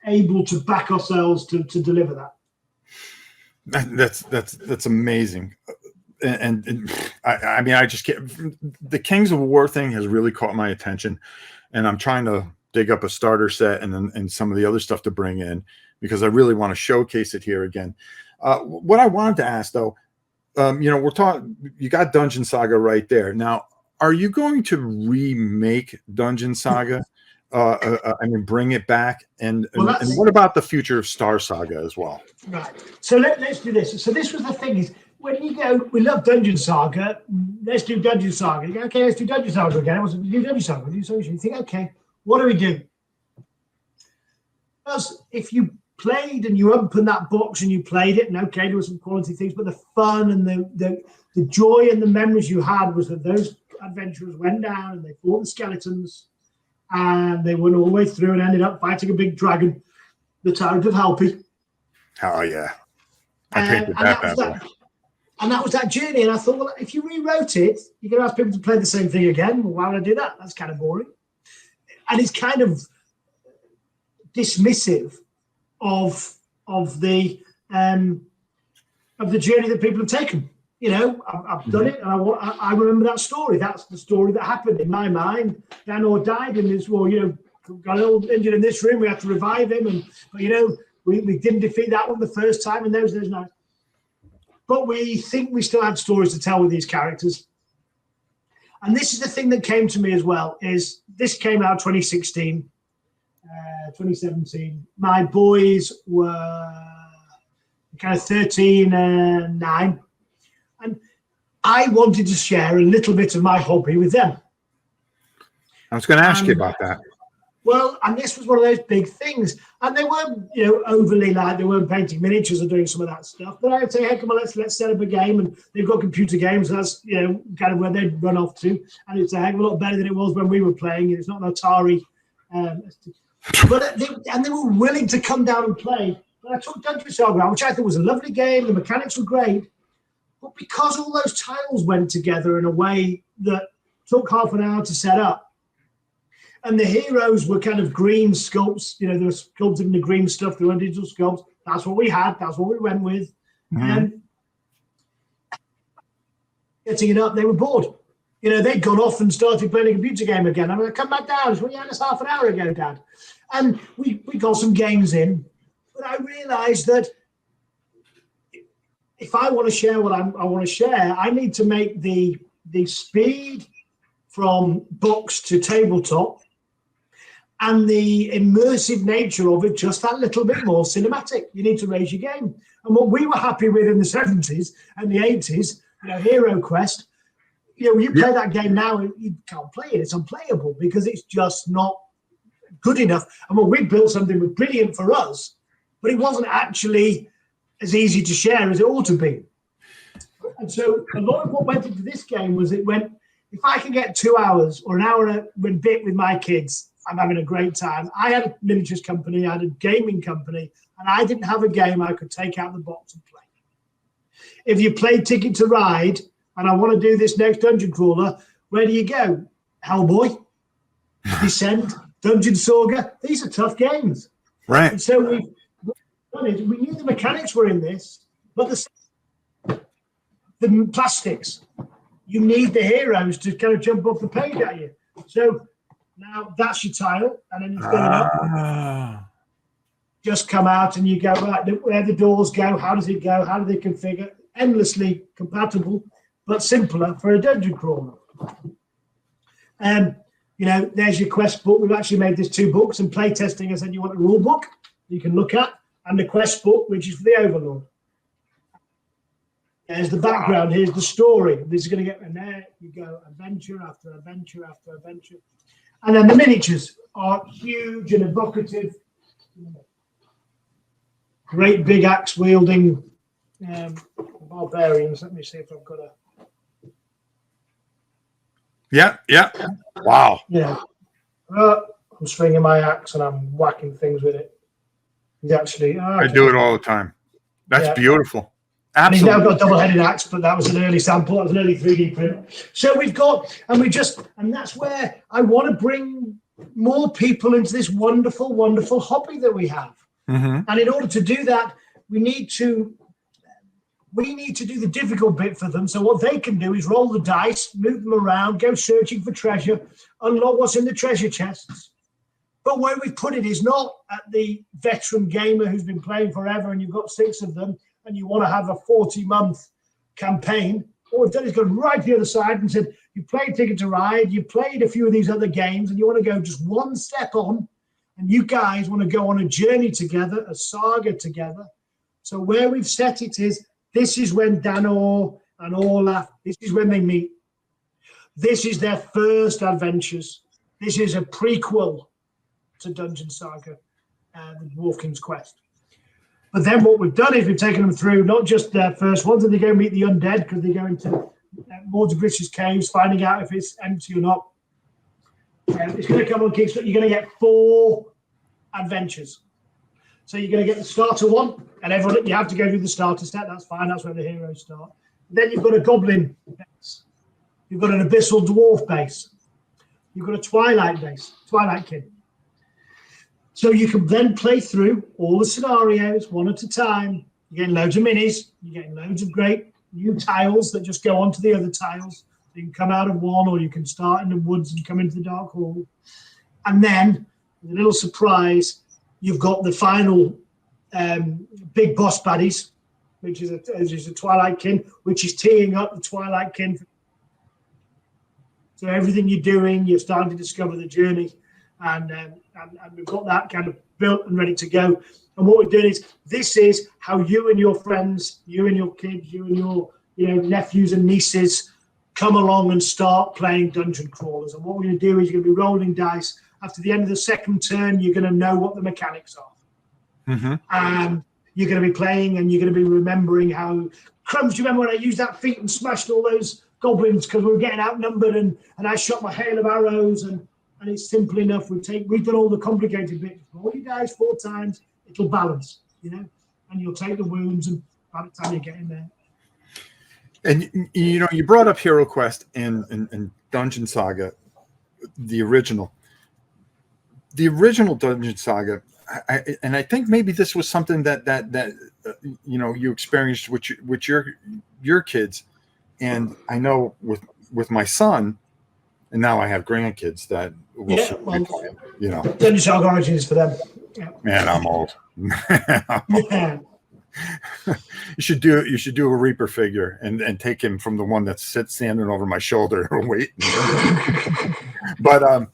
able to back ourselves to deliver that. That's amazing. And I mean, I just can't. The Kings of War thing has really caught my attention. And I'm trying to dig up a starter set and some of the other stuff to bring in because I really want to showcase it here again. What I wanted to ask, though, we're talking. You got Dungeon Saga right there. Now, are you going to remake Dungeon Saga? Bring it back. And what about the future of Star Saga as well? Right. So let's do this. So this was the thing is when you go, we love Dungeon Saga. Let's do Dungeon Saga. You go, okay, let's do Dungeon Saga again. I want to do Dungeon Saga. You think, okay, what do we do? Because if you played and you opened that box and you played it, and okay, there were some quality things, but the fun and the joy and the memories you had was that those adventurers went down and they fought the skeletons and they went all the way through and ended up fighting a big dragon, the Tyrant of Halpy. Oh yeah, I painted that. And that was that journey. And I thought, well, if you rewrote it, you're going to ask people to play the same thing again. Well, why would I do that? That's kind of boring. And it's kind of dismissive of the journey that people have taken. I've done it, and I remember that story. That's the story that happened in my mind. Dan died in this war. Got an old injured in this room. We had to revive him, but we didn't defeat that one the first time, and there's no. But we think we still had stories to tell with these characters. And this is the thing that came to me as well. Is this came out 2016. 2017. My boys were kind of 13 and 9. And I wanted to share a little bit of my hobby with them. I was going to ask you about that. Well, and this was one of those big things. And they weren't, overly they weren't painting miniatures or doing some of that stuff. But I would say, hey, come on, let's set up a game. And they've got computer games. So that's, kind of where they'd run off to. And it's a heck of a lot better than it was when we were playing. It's not an Atari. But they were willing to come down and play. But I took Dungeon Saga, which I thought was a lovely game. The mechanics were great. But because all those tiles went together in a way that took half an hour to set up, and the heroes were kind of green sculpts, they were sculpted in the green stuff, they were digital sculpts. That's what we had. That's what we went with. Mm-hmm. And getting it up, they were bored. They'd gone off and started playing a computer game again. I'm going to come back down. Well, yeah, that's half an hour ago, Dad. And we got some games in. But I realized that if I want to share what I want to share, I need to make the speed from box to tabletop and the immersive nature of it just that little bit more cinematic. You need to raise your game. And what we were happy with in the 70s and the 80s, Hero Quest, you play that game now, you can't play it. It's unplayable because it's just not good enough. And we built something that was brilliant for us, but it wasn't actually as easy to share as it ought to be. And so a lot of what went into this game was if I can get 2 hours or an hour and a bit with my kids I'm having a great time. I had a miniatures company, I had a gaming company, and I didn't have a game I could take out of the box and play. If you played Ticket to Ride, and I want to do this next dungeon crawler, where do you go? Hellboy, Descent, Dungeon Saga. These are tough games. Right. And so we knew the mechanics were in this, but the plastics, you need the heroes to kind of jump off the page at you. So now that's your tile, and then it's going up. Just come out and you go, right, where the doors go, how does it go, how do they configure? Endlessly compatible, but simpler for a dungeon crawler. There's your quest book. We've actually made this 2 books, and playtesting, I said you want a rule book you can look at, and the quest book, which is for the Overlord. There's the background. Here's the story. This is going to get in there. You go adventure after adventure after adventure. And then the miniatures are huge and evocative. Great big axe wielding barbarians. Let me see if I've got a. Yeah. Wow. Yeah. I'm swinging my axe and I'm whacking things with it. He's actually. I do it all the time. That's beautiful. Absolutely. And he's now got a double-headed axe, but that was an early sample. That was an early 3D print. So we've got, and that's where I want to bring more people into this wonderful, wonderful hobby that we have. Mm-hmm. And in order to do that, we need to do the difficult bit for them. So what they can do is roll the dice, move them around, go searching for treasure, unlock what's in the treasure chests. But where we put it is not at the veteran gamer who's been playing forever and you've got 6 of them and you want to have a 40-month campaign. What we've done is gone right to the other side and said, you played Ticket to Ride, you played a few of these other games, and you want to go just one step on, and you guys want to go on a journey together, a saga together. So where we've set it is, this is when Danor and Olaf, this is when they meet. This is their first adventures. This is a prequel to Dungeon Saga, the Dwarf King's Quest. But then what we've done is we've taken them through not just their first ones, and they go meet the undead because they go into Mordredish's caves, finding out if it's empty or not. It's going to come on Kickstarter. You're going to get 4 adventures. So you're going to get the starter one, and everyone, you have to go through the starter set. That's fine. That's where the heroes start. Then you've got a goblin base. You've got an abyssal dwarf base. You've got a twilight base, twilight kid. So you can then play through all the scenarios one at a time. You're getting loads of minis. You're getting loads of great new tiles that just go onto the other tiles. So you can come out of one, or you can start in the woods and come into the dark hall. And then, a little surprise, you've got the final big boss baddies, which is a Twilight Kin, which is teeing up the Twilight Kin. So everything you're doing, you're starting to discover the journey. And we've got that kind of built and ready to go. And what we're doing is, this is how you and your friends, you and your kids, you and your nephews and nieces come along and start playing dungeon crawlers. And what we're going to do is you're going to be rolling dice. After the end of the second turn, you're going to know what the mechanics are. Mm-hmm. And you're going to be playing, and you're going to be remembering how, Crumbs, do you remember when I used that feat and smashed all those goblins because we were getting outnumbered, and I shot my hail of arrows, and it's simple enough. We've done all the complicated bits. Roll your dice 4 times, it'll balance, and you'll take the wounds, and by the time you get in there. And you brought up Hero Quest and Dungeon Saga, the original Dungeon Saga. I think maybe this was something that you experienced with your kids, and I know with my son, and now I have grandkids that will be playing. Dungeon Saga Origins for them. Yeah. Man, I'm old. Yeah. You should do a Reaper figure and take him from the one that's standing over my shoulder waiting. But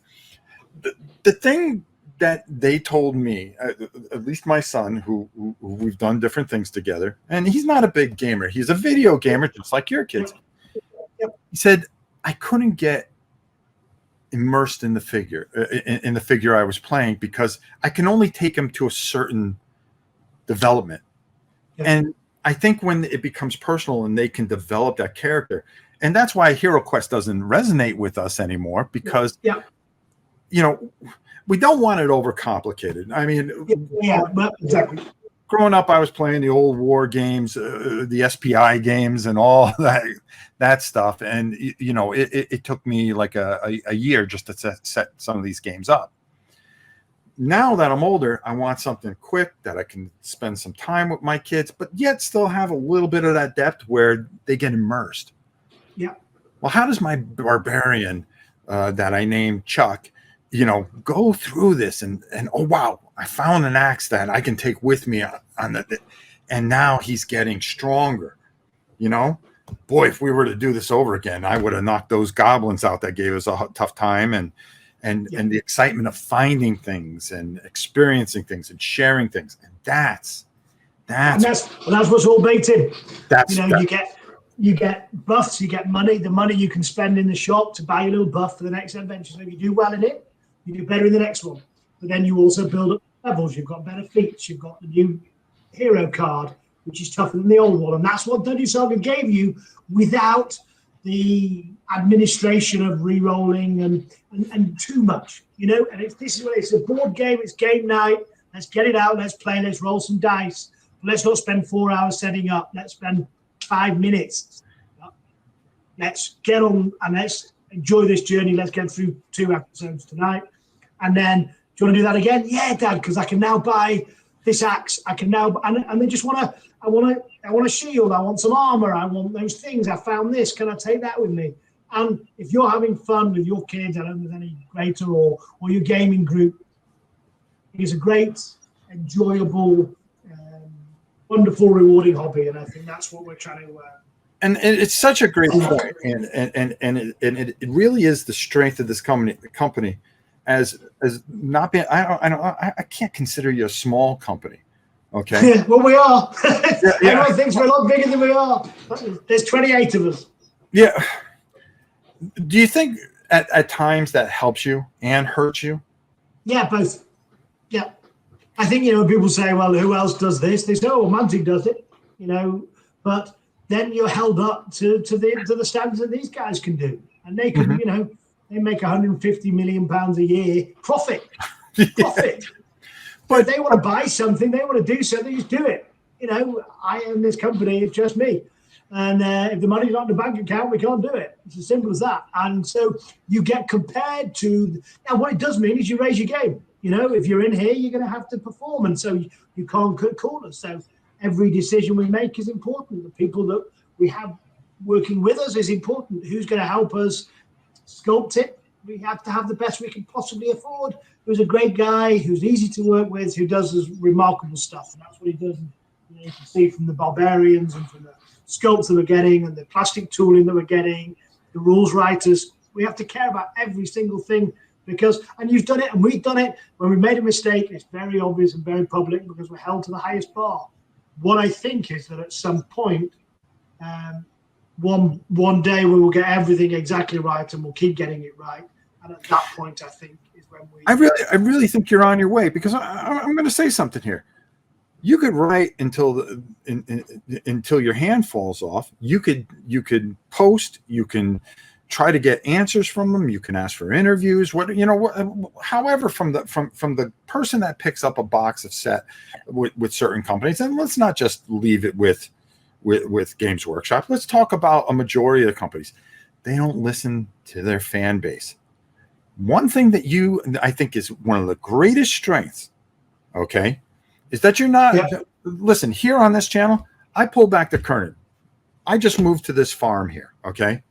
the thing that they told me, at least my son, who we've done different things together, and he's not a big gamer. He's a video gamer, just like your kids. Yep. He said, I couldn't get immersed in the figure, in the figure I was playing, because I can only take him to a certain development. Yep. And I think when it becomes personal and they can develop that character, and that's why Hero Quest doesn't resonate with us anymore, because you know, we don't want it overcomplicated. I mean, Yeah, but exactly. growing up, I was playing the old war games, the SPI games, and all that stuff. And it took me like a year just to set some of these games up. Now that I'm older, I want something quick that I can spend some time with my kids, but yet still have a little bit of that depth where they get immersed. Yeah. Well, how does my barbarian that I named Chuck, go through this and oh wow, I found an axe that I can take with me on the, and now he's getting stronger. Boy, if we were to do this over again, I would have knocked those goblins out that gave us a tough time, and the excitement of finding things and experiencing things and sharing things, and that's what's all baked in. That's you get buffs, you get money, the money you can spend in the shop to buy a little buff for the next adventure. So if you do well in it, you do better in the next one. But then you also build up levels. You've got better feats. You've got the new hero card, which is tougher than the old one, and that's what Dungeon Saga gave you without the administration of re-rolling and too much, And this is what it's a board game. It's game night. Let's get it out. Let's play. Let's roll some dice. But let's not spend 4 hours setting up. Let's spend 5 minutes. Let's get on and let's enjoy this journey. Let's get through 2 episodes tonight, and then do you want to do that again? Yeah, Dad, because I can now buy this axe. I can now, and they just I want a shield. I want some armor. I want those things. I found this. Can I take that with me? And if you're having fun with your kids, I don't know if any greater or your gaming group, it's a great, enjoyable, wonderful, rewarding hobby. And I think that's what we're trying to. And it's such a great point, and it really is the strength of this company, as not being. I can't consider you a small company. Okay. Yeah, well, we are. Everyone thinks we're a lot bigger than we are. There's 28 of us. Yeah. Do you think at times that helps you and hurts you? Yeah, both. Yeah. I think, people say, well, who else does this? They say, oh, Mantic does it, but then you're held up to the standards that these guys can do. And they can, they make £150 million a year profit. Profit. But if they want to buy something, they want to do something, just do it. I own this company, it's just me. And if the money's not in the bank account, we can't do it. It's as simple as that. And so you get compared to, and what it does mean is you raise your game. If you're in here, you're going to have to perform. And so you can't cut corners. So every decision we make is important. The people that we have working with us is important. Who's going to help us sculpt it? We have to have the best we can possibly afford. Who's a great guy, who's easy to work with, who does this remarkable stuff. And that's what he does. You can see from the barbarians and from the sculpts that we're getting and the plastic tooling that we're getting, the rules writers. We have to care about every single thing and you've done it and we've done it. When we made a mistake, it's very obvious and very public because we're held to the highest bar. What I think is that at some point, one day we will get everything exactly right and we'll keep getting it right. And at that point, I think is when we. I really think you're on your way, because I'm going to say something here. You could write until your hand falls off. You could post. You can try to get answers from them. You can ask for interviews. However, from the person that picks up a box of set with certain companies, and let's not just leave it with Games Workshop. Let's talk about a majority of the companies. They don't listen to their fan base. One thing that I think is one of the greatest strengths, okay, is that you're not, listen, here on this channel, I pull back the curtain. I just moved to this farm here, okay?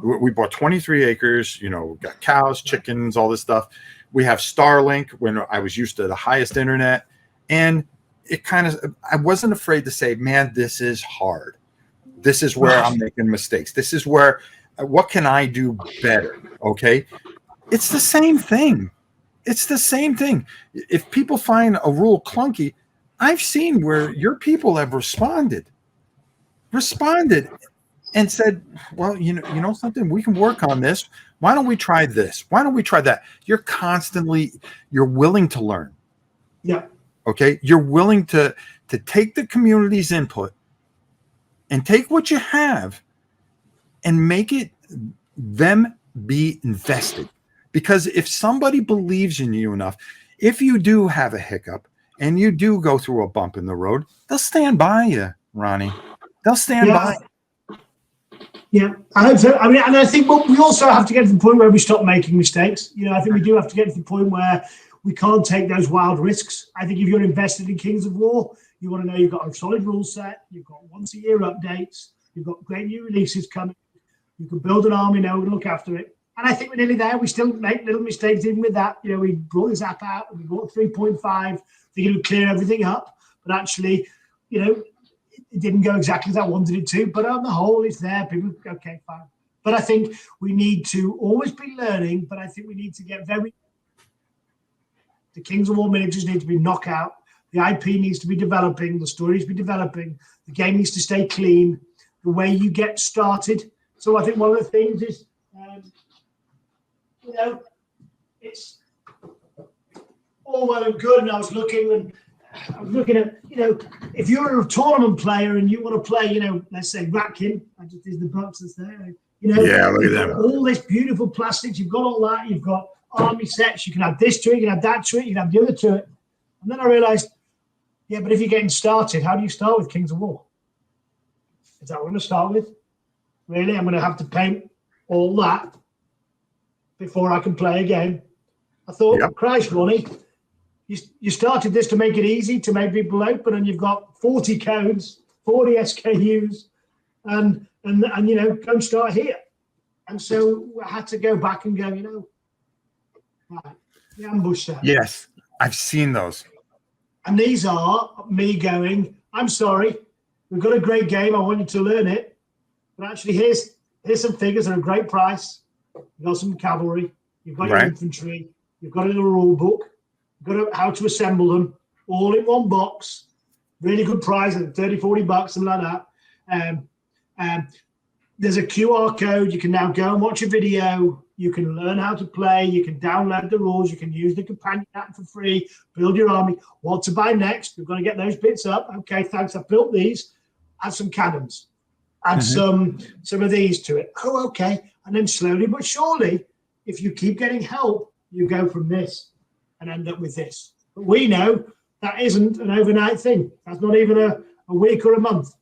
We bought 23 acres, got cows, chickens, all this stuff. We have Starlink when I was used to the highest internet. And I wasn't afraid to say, man, this is hard. This is where I'm making mistakes. This is where, what can I do better, okay? It's the same thing. It's the same thing. If people find a rule clunky, I've seen where your people have responded and said, well, you know something, we can work on this. Why don't we try this? Why don't we try that? You're willing to learn. Yeah. Okay. You're willing to take the community's input and take what you have and make it them be invested. Because if somebody believes in you enough, if you do have a hiccup and you do go through a bump in the road, they'll stand by you, Ronnie. They'll stand by. Yeah, I hope so. I mean, and I think we also have to get to the point where we stop making mistakes. You know, I think we do have to get to the point where we can't take those wild risks. I think if you're invested in Kings of War, you want to know you've got a solid rule set, you've got once-a-year updates, you've got great new releases coming, you can build an army now and look after it. And I think we're nearly there. We still make little mistakes even with that. You know, we brought this app out, and we brought 3.5, thinking it would clear everything up. But actually, you know, it didn't go exactly as I wanted it to. But on the whole, it's there. People, okay, fine. But I think we need to always be learning, but I think we need to get very... The Kings of War miniatures need to be knockout. The IP needs to be developing. The story needs to be developing. The game needs to stay clean. The way you get started. So I think one of the things is... you know, it's all well and good. And I was looking at, you know, if you're a tournament player and you want to play, you know, let's say Ratkin, I just did the box that's there. You know, yeah, look at that. All this beautiful plastics. You've got all that. You've got army sets. You can add this to it. You can add that to it. You can add the other to it. And then I realized, yeah, but if you're getting started, how do you start with Kings of War? Is that what I'm going to start with? Really? I'm going to have to paint all that before I can play a game. I thought, yep. Christ, Ronnie, you started this to make it easy, to make people open, and you've got 40 codes, 40 SKUs, and you know, go start here. And so I had to go back and go, you know, right, the ambush set. Yes, I've seen those. And these are me going, I'm sorry, we've got a great game, I want you to learn it, but actually here's some figures at a great price. You've got some cavalry, you've got your infantry, you've got a little rule book, you've got how to assemble them, all in one box, really good price at 30, 40 bucks, something like that. There's a QR code, you can now go and watch a video, you can learn how to play, you can download the rules, you can use the companion app for free, build your army. What to buy next? We're going to get those bits up. Okay, thanks, I've built these. Add some cannons, add some of these to it. Oh, okay. And then slowly but surely, if you keep getting help, you go from this and end up with this. But we know that isn't an overnight thing. That's not even a week or a month.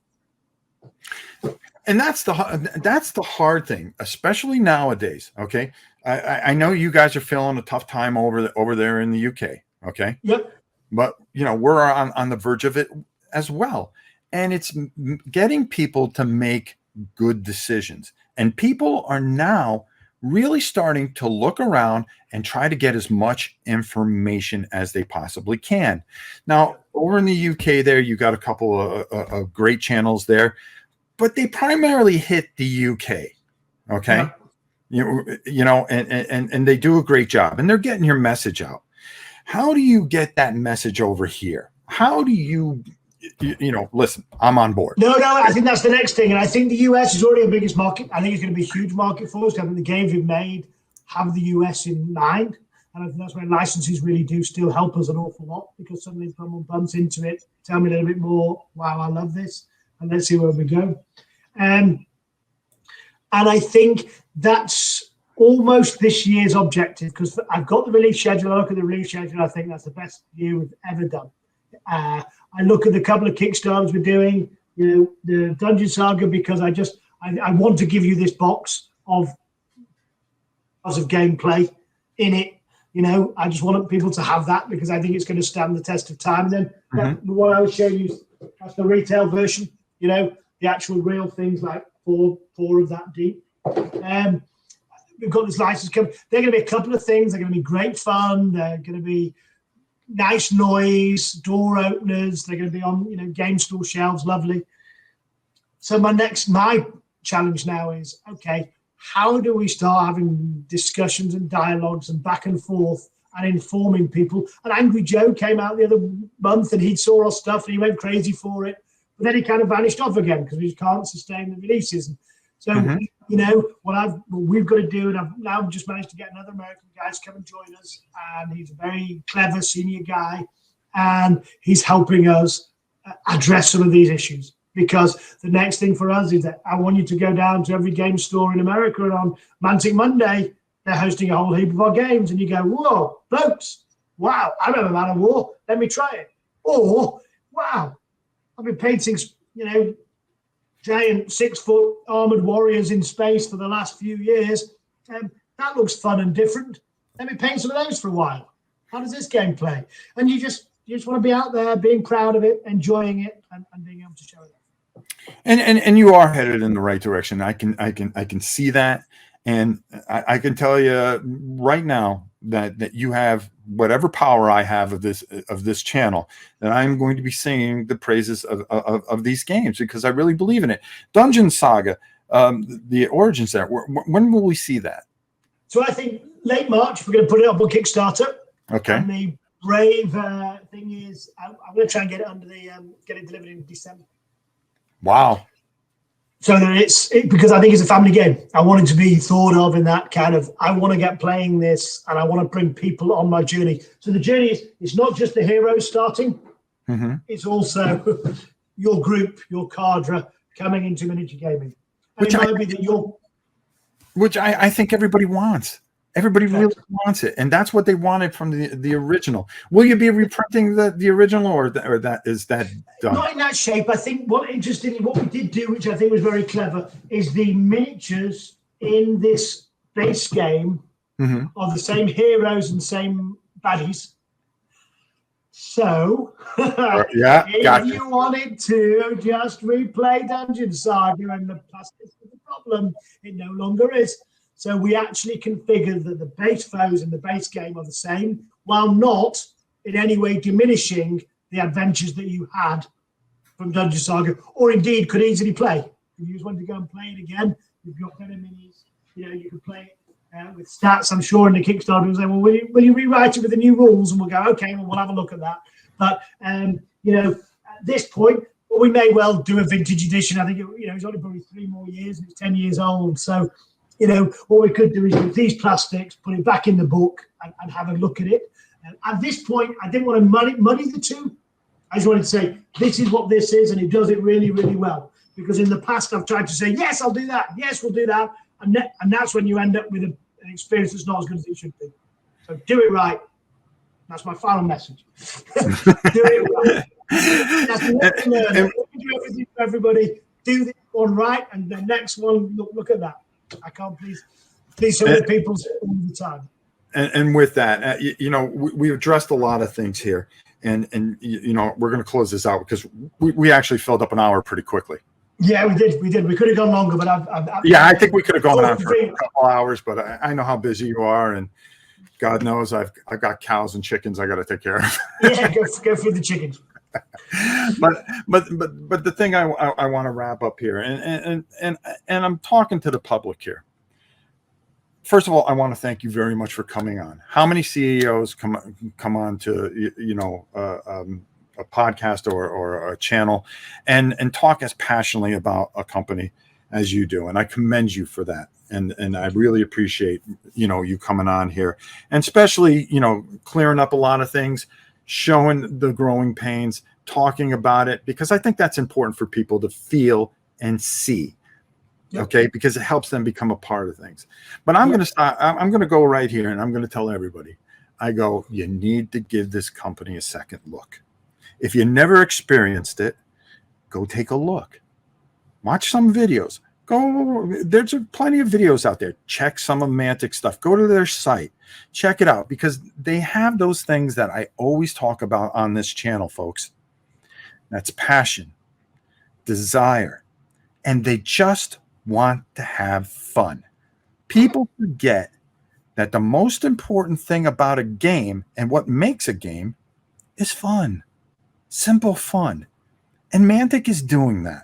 And that's the hard thing, especially nowadays. Okay, I know you guys are feeling a tough time over there in the UK. Okay. Yep. But you know we're on the verge of it as well, and it's getting people to make good decisions. And people are now really starting to look around and try to get as much information as they possibly can. Now, over in the UK, there you got a couple of great channels there. But they primarily hit the UK, okay? Yeah. You know, and they do a great job, and they're getting your message out. How do you get that message over here? How do you know, listen, I'm on board. No, I think that's the next thing. And I think the US is already our biggest market. I think it's going to be a huge market for us. I think the games we've made have the US in mind. And I think that's where licenses really do still help us an awful lot, because suddenly someone bumps into it, tell me a little bit more, wow, I love this. And let's see where we go. And I think that's almost this year's objective, because I've got the release schedule. I look at the release schedule. I think that's the best year we've ever done. I look at the couple of Kickstarters we're doing, you know, the Dungeon Saga, because I want to give you this box of gameplay in it. You know, I just want people to have that, because I think it's going to stand the test of time. And then what I would show you, that's the retail version. You know, the actual real things, like four of that deep. We've got this license coming. They're going to be a couple of things. They're going to be great fun. They're going to be nice noise, door openers. They're going to be on, you know, game store shelves. Lovely. So my challenge now is, okay, how do we start having discussions and dialogues and back and forth and informing people? And Angry Joe came out the other month, and he saw our stuff and he went crazy for it. But then he kind of vanished off again because we can't sustain the releases. And so, you know, what we've got to do, and I've now just managed to get another American guy to come and join us. And he's a very clever senior guy. And he's helping us address some of these issues. Because the next thing for us is that I want you to go down to every game store in America, and on Mantic Monday, they're hosting a whole heap of our games, and you go, whoa, folks, wow, I remember Man of War, let me try it. Or, wow, I've been painting, giant 6-foot armored warriors in space for the last few years. That looks fun and different. Let me paint some of those for a while. How does this game play? And you just want to be out there, being proud of it, enjoying it, and being able to show it. And you are headed in the right direction. I can see that, and I can tell you right now that you have whatever power I have of this channel, that I'm going to be singing the praises of these games, because I really believe in it. Dungeon Saga, the origins there. When will we see that? So I think late March we're going to put it up on Kickstarter. Okay. And the brave thing is, I'm going to try and get it under get it delivered in December. Wow. So that because I think it's a family game. I want it to be thought of in that kind of, I want to get playing this, and I want to bring people on my journey. So the journey it's not just the heroes starting. Mm-hmm. It's also your group, your cadre coming into miniature gaming. Which I think everybody wants. Everybody really wants it, and that's what they wanted from the original. Will you be reprinting the original, or that is that done? Not in that shape. I think what we did do, which I think was very clever, is the miniatures in this base game are the same heroes and same baddies. So, if you wanted to just replay Dungeon Saga and the plastic is the problem, it no longer is. So we actually configured that the base foes in the base game are the same, while not in any way diminishing the adventures that you had from Dungeon Saga, or indeed could easily play. If you just wanted to go and play it again, you've got better minis. You can play it with stats. I'm sure in the Kickstarter we'll say, well, will you rewrite it with the new rules? And we'll go, okay, well, we'll have a look at that. But at this point, well, we may well do a vintage edition. I think it's only probably 3 more years, and it's 10 years old. So. What we could do is with these plastics, put it back in the book and have a look at it. At this point, I didn't want to muddy the two. I just wanted to say, this is what this is, and it does it really, really well. Because in the past, I've tried to say, yes, I'll do that. Yes, we'll do that. And that's when you end up with an experience that's not as good as it should be. So do it right. That's my final message. Do it right. That's what we learn. Do everything for everybody. Do this one right, and the next one, look at that. I can't please so many people all the time. And with that, we addressed a lot of things here, and we're going to close this out because we actually filled up an hour pretty quickly. Yeah, we did. We could have gone longer, but I think we could have gone on for a couple hours, but I know how busy you are, and God knows I've got cows and chickens I got to take care of. Yeah, go feed the chickens. but the thing I want to wrap up here, and I'm talking to the public here. First of all, I want to thank you very much for coming on. How many CEOs come on to a podcast or a channel and talk as passionately about a company as you do? And I commend you for that. And I really appreciate you coming on here, and especially clearing up a lot of things, showing the growing pains, talking about it, because I think that's important for people to feel and see. Yep. Okay, because it helps them become a part of things. But I'm going to stop. I'm going to go right here, and I'm going to tell everybody. You need to give this company a second look. If you never experienced it, go take a look. Watch some videos. There's plenty of videos out there. Check some of Mantic stuff. Go to their site. Check it out, because they have those things that I always talk about on this channel, folks. That's passion, desire, and they just want to have fun. People forget that the most important thing about a game and what makes a game is fun. Simple fun. And Mantic is doing that.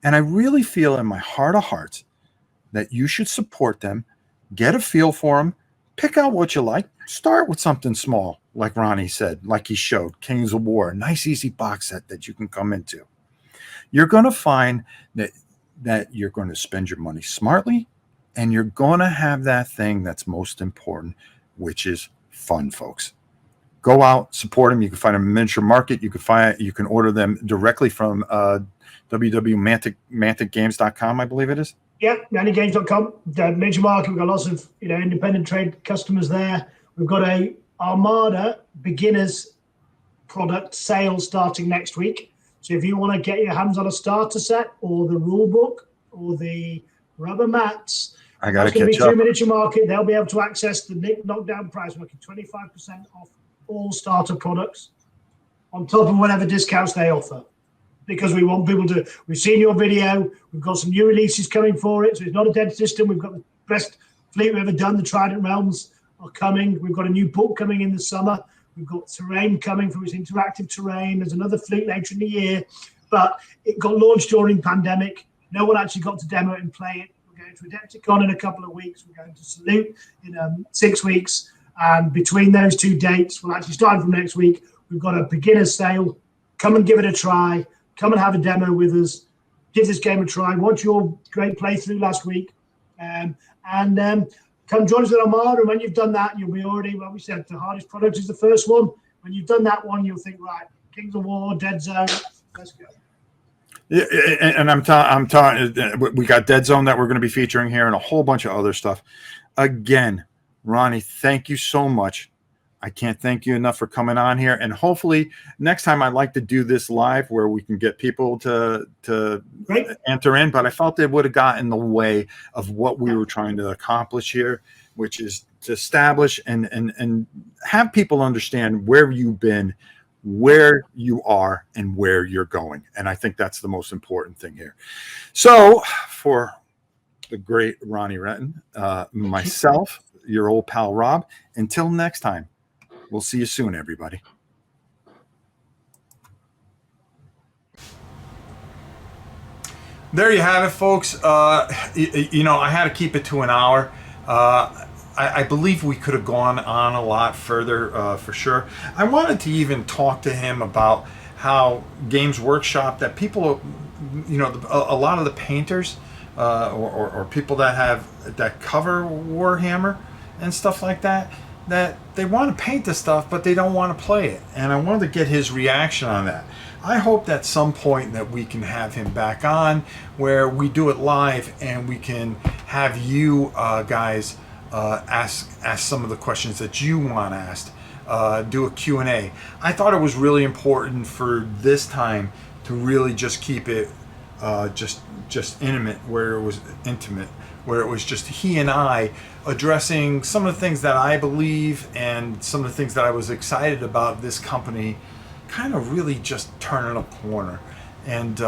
And I really feel in my heart of hearts that you should support them, get a feel for them, pick out what you like. Start with something small, like Ronnie said, like he showed, Kings of War, a nice, easy box set that you can come into. You're going to find that you're going to spend your money smartly, and you're going to have that thing that's most important, which is fun, folks. Go out, support them. You can find them in Miniature Market. You can order them directly from www.manticgames.com, I believe it is. Yeah, nannygames.com. The Miniature Market, we've got lots of independent trade customers there. We've got a Armada beginners product sale starting next week. So if you want to get your hands on a starter set or the rule book or the rubber mats, I got to catch catch up. up. Miniature Market, they'll be able to access the Nick knockdown price, making 25% off all starter products on top of whatever discounts they offer. Because we want people to, we've seen your video, we've got some new releases coming for it, so it's not a dead system. We've got the best fleet we've ever done. The Trident Realms are coming. We've got a new book coming in the summer. We've got terrain coming from its interactive terrain. There's another fleet later in the year, but it got launched during pandemic. No one actually got to demo it and play it. We're going to Adepticon in a couple of weeks. We're going to Salute in 6 weeks. And between those 2 dates, we'll actually start from next week. We've got a beginner's sale. Come and give it a try. Come and have a demo with us. Give this game a try. Watch your great playthrough last week. And come join us at Armada. And when you've done that, you'll be already, well, we said the hardest product is the first one. When you've done that one, you'll think, right, Kings of War, Dead Zone, let's go. Yeah, and I'm talking. We got Dead Zone that we're going to be featuring here, and a whole bunch of other stuff. Again, Ronnie, thank you so much. I can't thank you enough for coming on here. And hopefully next time I'd like to do this live where we can get people to enter in, but I felt it would have got in the way of what we were trying to accomplish here, which is to establish and have people understand where you've been, where you are, and where you're going. And I think that's the most important thing here. So for the great Ronnie Renton, myself, your old pal Rob, until next time, we'll see you soon, everybody. There you have it, folks. I had to keep it to an hour. I believe we could have gone on a lot further, for sure. I wanted to even talk to him about how Games Workshop, that people, a lot of the painters or people that cover Warhammer and stuff like that they want to paint the stuff, but they don't want to play it. And I wanted to get his reaction on that. I hope at some point that we can have him back on where we do it live and we can have you guys ask some of the questions that you want asked, do a Q&A. I thought it was really important for this time to really just keep it just intimate, where it was just he and I addressing some of the things that I believe and some of the things that I was excited about this company kind of really just turning a corner. And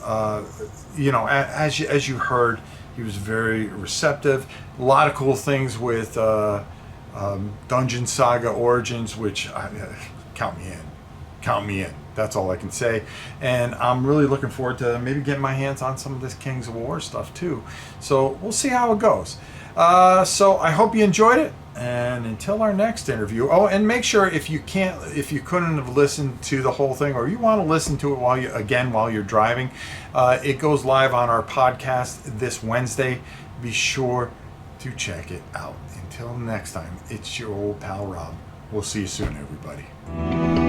as you heard, he was very receptive. A lot of cool things with Dungeon Saga Origins, which count me in. That's all I can say. And I'm really looking forward to maybe getting my hands on some of this Kings of War stuff too. So we'll see how it goes. So I hope you enjoyed it. And until our next interview. Oh, and make sure if you couldn't have listened to the whole thing, or you want to listen to it while you're driving, it goes live on our podcast this Wednesday. Be sure to check it out. Until next time, it's your old pal Rob. We'll see you soon, everybody.